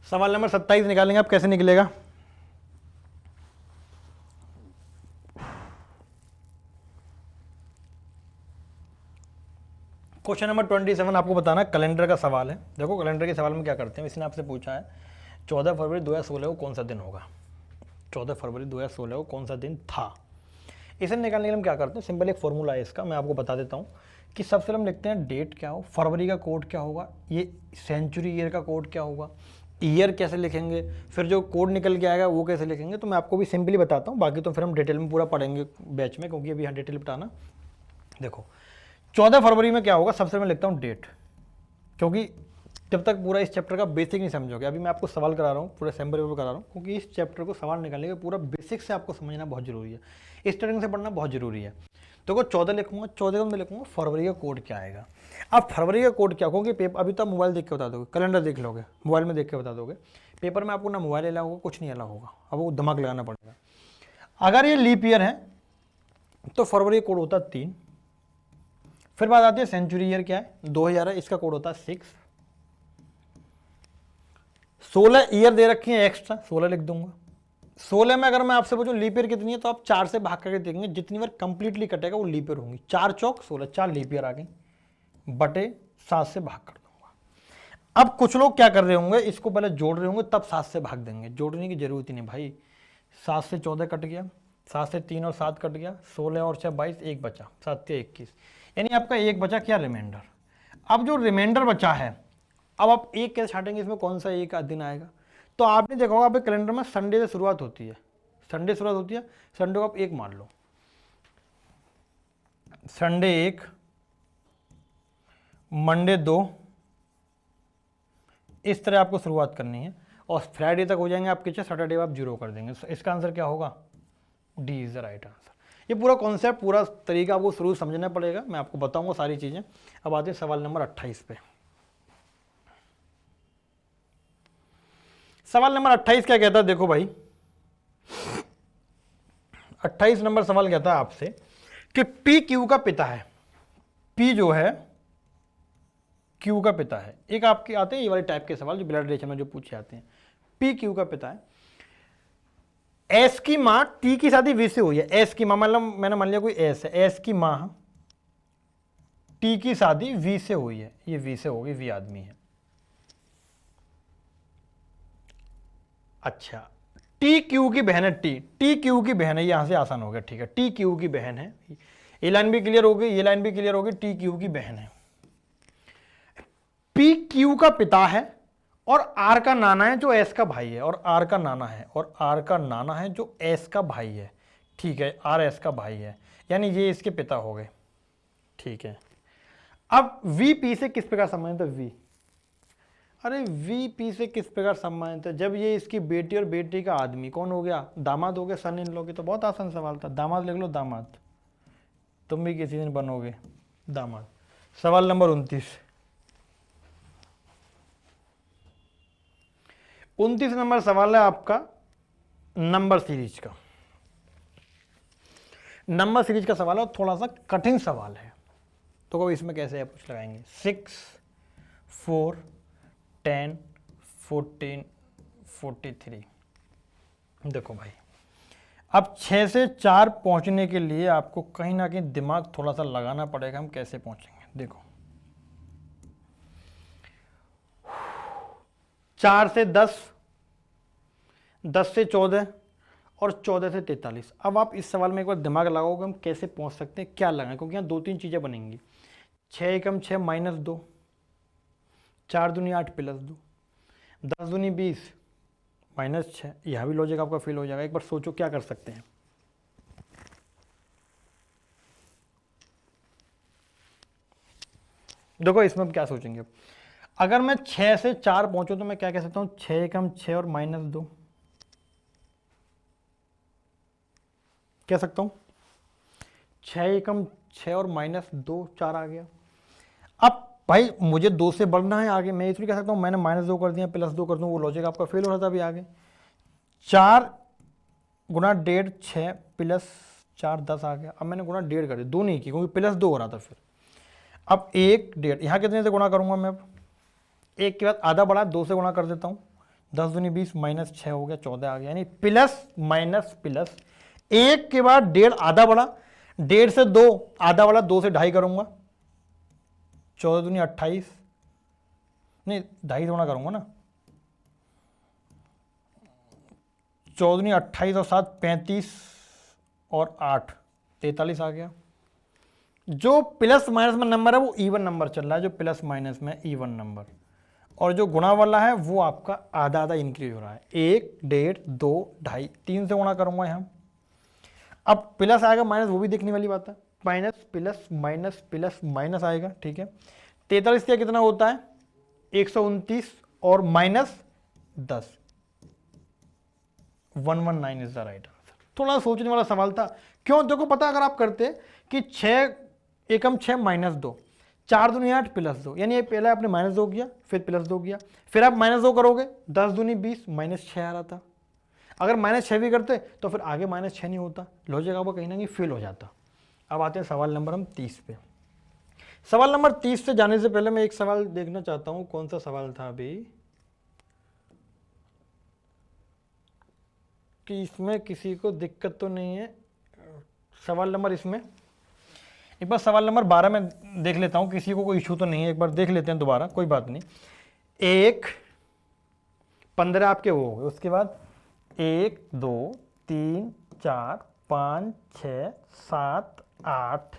सवाल नंबर 27 निकालेंगे आप, कैसे निकलेगा, क्वेश्चन नंबर 27 आपको बताना कैलेंडर का सवाल है। देखो कैलेंडर के सवाल में क्या करते हैं, इसने आपसे पूछा है 14 फरवरी 2016 को कौन सा दिन होगा, 14 फरवरी 2016 को कौन सा दिन था। इसे निकालने के लिए हम क्या करते हैं, सिंपल एक फॉर्मूला है इसका, मैं आपको बता देता हूँ कि सबसे पहले हम लिखते हैं डेट क्या हो, फरवरी का कोड क्या होगा, ये सेंचुरी ईयर का कोड क्या होगा, ईयर कैसे लिखेंगे, फिर जो कोड निकल के आएगा वो कैसे लिखेंगे। तो मैं आपको भी सिंपली बताता हूँ, बाकी तो फिर हम डिटेल में पूरा पढ़ेंगे बैच में, क्योंकि अभी यहाँ डिटेल बताना। देखो 14 फरवरी में क्या होगा, सबसे मैं लिखता हूँ डेट, क्योंकि जब तक पूरा इस चैप्टर का बेसिक नहीं समझोगे, अभी मैं आपको सवाल करा रहा हूँ, पूरे सैम्पल पेपर करा रहा हूँ, क्योंकि इस चैप्टर को सवाल निकालने के पूरा बेसिक से आपको समझना बहुत जरूरी है, स्टार्टिंग से पढ़ना बहुत जरूरी है। तो 14 लिखूंगा, 14 में लिखूंगा फरवरी का कोड क्या आएगा। अब फरवरी का कोड क्या, क्योंकि पेपर अभी तो आप मोबाइल देख के बता दोगे, कैलेंडर देख लोगे, मोबाइल में देख के बता दोगे, पेपर में आपको ना मोबाइल अलाउ होगा, कुछ नहीं अलाउ होगा, अब वो दिमाग लगाना पड़ेगा। अगर ये लीप ईयर है तो फरवरी कोड होता है 3। फिर बात आती है सेंचुरी ईयर क्या है, 2000 है, इसका कोड होता है 6। 16 ईयर दे रखी है एक्स्ट्रा, 16 लिख दूंगा। 16 में अगर मैं आपसे पूछूं लीप ईयर कितनी है, तो आप 4 से भाग करके देखेंगे, जितनी बार कंप्लीटली कटेगा वो लीप ईयर होंगी। 4 चौक 16, 4 लीप ईयर आ गई, बटे 7 से भाग कर दूंगा। अब कुछ लोग क्या कर रहे होंगे, इसको पहले जोड़ रहे होंगे तब 7 से भाग देंगे, जोड़ने की जरूरत ही नहीं भाई। 7 से 14 कट गया, 7 से 3 और 7 कट गया, 16 और 6 22, एक बचा, 7 से 21, यानी आपका एक बचा क्या, रिमाइंडर। अब जो रिमाइंडर बचा है, अब आप एक कैसे छाटेंगे, इसमें कौन सा एक दिन आएगा। तो आपने देखा होगा आपके कैलेंडर में संडे से शुरुआत होती है, संडे शुरुआत होती है, संडे को आप 1 मान लो, संडे 1, मंडे 2, इस तरह आपको शुरुआत करनी है, और फ्राइडे तक हो जाएंगे आपके, सैटरडे आप 0 कर देंगे। इसका आंसर क्या होगा, D is the right answer. ये पूरा कॉन्सेप्ट, पूरा तरीका आपको शुरू समझना पड़ेगा, मैं आपको बताऊंगा सारी चीजें। अब आते हैं सवाल नंबर 28 पे। सवाल नंबर 28 क्या कहता है, देखो भाई 28 नंबर सवाल कहता है आपसे कि पी क्यू का पिता है, पी जो है क्यू का पिता है। एक आपके आते हैं ये वाले टाइप के सवाल जो ब्लड रिलेशन में जो पूछे जाते हैं, पी क्यू का पिता है, एस की मां टी की शादी वी से हुई है। एस की मां मतलब मैंने मान लिया कोई एस है, एस की मां टी की शादी वी से हुई है, ये वी से होगी, वी आदमी है। अच्छा, टी क्यू की बहन है, टी क्यू की बहन है, यहां से आसान हो गया, ठीक है, टी क्यू की बहन है, ये लाइन भी क्लियर होगी, ये लाइन भी क्लियर होगी, टी क्यू की बहन है। पी क्यू का पिता है और आर का नाना है जो एस का भाई है, और आर का नाना है, और आर का नाना है जो एस का भाई है, ठीक है, आर एस का भाई है, यानी ये इसके पिता हो गए, ठीक है। अब वी पी से किस प्रकार संबंधित है, वी, अरे वी पी से किस प्रकार संबंधित है, जब ये इसकी बेटी और बेटी का आदमी कौन हो गया, दामाद हो गया, सन इन लोगे, तो बहुत आसान सवाल था, दामाद लिख लो, दामाद, तुम भी किसी दिन बनोगे दामाद। सवाल नंबर 29 नंबर सवाल है आपका नंबर सीरीज का। नंबर सीरीज का सवाल है, थोड़ा सा कठिन सवाल है, तो कभी इसमें कैसे पूछ लगाएंगे। 6, 4, 10, 14, 43। देखो भाई, अब 6 से 4 पहुंचने के लिए आपको कहीं ना कहीं दिमाग थोड़ा सा लगाना पड़ेगा, हम कैसे पहुंचेंगे। देखो 4 से 10, 10 से 14 और 14 से 43। अब आप इस सवाल में एक बार दिमाग लगाओगे हम कैसे पहुंच सकते हैं, क्या लगाएं, क्योंकि यहाँ 2-3 चीज़ें बनेंगी। 6 एकम 6 -2, 4 दूनी 8 +2, 10 दूनी 20 -6, यह भी लॉजिक आपका फेल हो जाएगा। एक बार सोचो क्या कर सकते हैं। देखो इसमें हम क्या सोचेंगे, अगर मैं 6 से 4 पहुंचूं तो मैं क्या कह सकता हूं, 6 एकम 6 और -2 कह सकता हूं, 6 एकम 6 और -2, 4 आ गया। अब भाई मुझे 2 से बढ़ना है आगे, मैं इसलिए कह सकता हूं मैंने -2 कर दिया, +2 कर दूं, वो लॉजिक आपका फेल हो रहा था अभी आगे। 4 गुना 1.5 6 +4 10 आ गया। अब मैंने गुना 1.5 कर दिया, 2 नहीं की क्योंकि +2 हो रहा था फिर। अब 1 1.5 यहाँ कितने से गुणा करूंगा मैं, अब 1 के बाद आधा बढ़ा, 2 से गुणा कर देता हूँ, 10 दूनी 20 -6 हो गया, 14 आ गया, यानी प्लस माइनस प्लस। 1 के बाद 1.5 आधा बढ़ा, 1.5 से 2 आधा बढ़ा, 2 से 2.5 करूंगा, 14 दूनी 28, नहीं 2.5 से गुणा करूंगा ना, 14 दूनी 28 और 7 35 और 8 43 आ गया। जो प्लस माइनस में नंबर है वो इवन नंबर चल रहा है, जो प्लस माइनस में इवन नंबर, और जो गुणा वाला है वो आपका आधा आधा इंक्रीज हो रहा है, 1, 1.5, 2, 2.5, 3 से गुणा करूंगा यहाँ। अब प्लस आएगा माइनस, वो भी देखने वाली बात है, माइनस प्लस माइनस आएगा, ठीक है। 43 का कितना होता है 129 और minus 10, 119 is the right answer. थोड़ा सोचने वाला सवाल था, क्यों? देखो पता अगर आप करते कि 6 एकम 6 माइनस 2, 4 दूनी 8 प्लस 2, यानी ये पहले आपने माइनस 2 किया फिर प्लस 2 किया, फिर आप माइनस 2 करोगे, 10 दूनी 20, माइनस 6 आ रहा था। अगर माइनस 6 भी करते तो फिर आगे माइनस 6 नहीं होता, लॉजिक आपको कहीं ना कहीं फेल हो जाता। अब आते हैं सवाल नंबर हम 30 पे। सवाल नंबर 30 से जाने से पहले मैं एक सवाल देखना चाहता हूं, कौन सा सवाल था अभी, कि इसमें किसी को दिक्कत तो नहीं है। सवाल नंबर इसमें एक बार सवाल नंबर 12 में देख लेता हूं, किसी को कोई इशू तो नहीं है, एक बार देख लेते हैं दोबारा, कोई बात नहीं। 1, 15 आपके वो हो गए, उसके बाद 1, 2, 3, 4, 5, 6, 7, 8,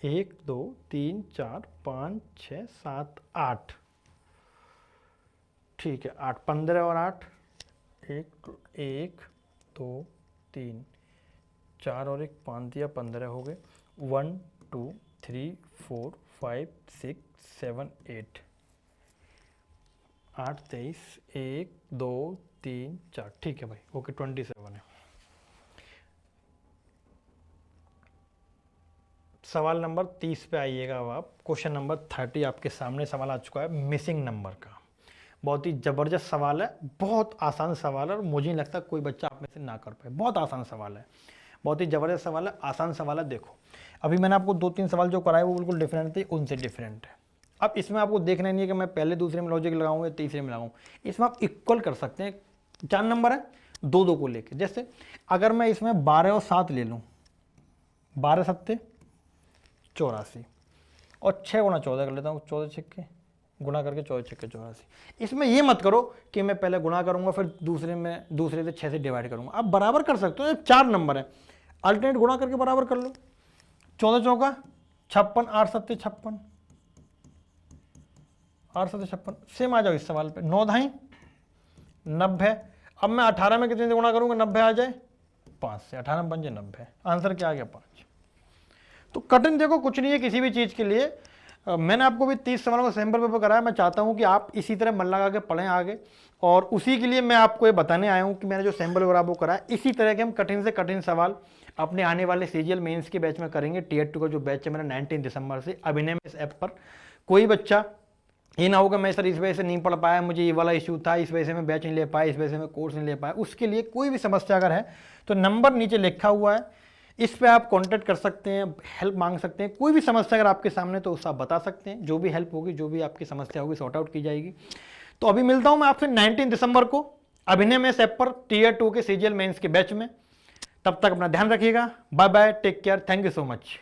1, 2, 3, 4, 5, 6, 7, 8, ठीक है, 8, 15 और 8, 1, 2, 3, 4 और 1, 5 दिया, 15 हो गए। 1, 2, 3, 4, 5, 6, 7, 8, 8, 23, 1, 2, 3, 4, ठीक है भाई, ओके 27 है। सवाल नंबर 30 पे आइएगा। अब आप क्वेश्चन नंबर 30 आपके सामने सवाल आ चुका है मिसिंग नंबर का। बहुत ही ज़बरदस्त सवाल है, बहुत आसान सवाल है, और मुझे नहीं लगता कोई बच्चा आप में से ना कर पाए। बहुत आसान सवाल है, बहुत ही ज़बरदस्त सवाल है, आसान सवाल है। देखो अभी मैंने आपको 2-3 सवाल जो कराए वो बिल्कुल डिफरेंट थे, उनसे डिफरेंट है। अब इसमें आपको देखना नहीं है कि मैं पहले दूसरे में लॉजिक लगाऊं या तीसरे में लगाऊं, इसमें आप इक्वल कर सकते हैं। 4 नंबर है, 2-2 को लेके, जैसे अगर मैं इसमें 12 और 7 ले लूँ, 12 सत्ते 84 और 6 गुणा 14 कर लेता हूँ, 14 छक्के गुणा करके 14 छक्के 84। इसमें ये मत करो कि मैं पहले गुणा करूंगा फिर दूसरे से 6 से डिवाइड करूंगा, आप बराबर कर सकते हो। 4 नंबर है, अल्टरनेट गुणा करके बराबर कर लो। 14 चौका 56, 8 सत्ते 56, 8 सत्ते 56, सेम आ जाओ इस सवाल पे। 9 धाई 90। अब मैं 18 में कितने से गुणा करूंगा 90 आ जाए, 5 से, 18 में 5 90, आंसर क्या आ गया 5। तो कठिन देखो कुछ नहीं है किसी भी चीज़ के लिए। मैंने आपको भी 30 सवालों का सैंपल पेपर कराया, मैं चाहता हूं कि आप इसी तरह मन लगा के पढ़ें आगे, और उसी के लिए मैं आपको ये बताने आया हूं कि मैंने जो सैंपल पेपर आपको कराया, इसी तरह के हम कठिन से कठिन सवाल अपने आने वाले सीजीएल मेंस के बैच में करेंगे। टियर 2 का जो बैच है मेरा 19 दिसंबर से अभिनय में इस ऐप पर। कोई बच्चा ये ना होगा मैं सर इस वजह से नहीं पढ़ पाया, मुझे ये वाला इशू था, इस वजह से मैं बैच नहीं ले पाया, इस वजह से मैं कोर्स नहीं ले पाया, उसके लिए कोई भी समस्या अगर है तो नंबर नीचे लिखा हुआ है, इस पे आप कांटेक्ट कर सकते हैं, हेल्प मांग सकते हैं। कोई भी समस्या अगर आपके सामने तो उससे आप बता सकते हैं, जो भी हेल्प होगी, जो भी आपकी समस्या होगी सॉर्ट आउट की जाएगी। तो अभी मिलता हूं मैं आपसे 19 दिसंबर को अभिनय में इस ऐप पर टियर 2 के सीजीएल मेंस के बैच में। तब तक अपना ध्यान रखिएगा, bye bye, take care, thank you so much.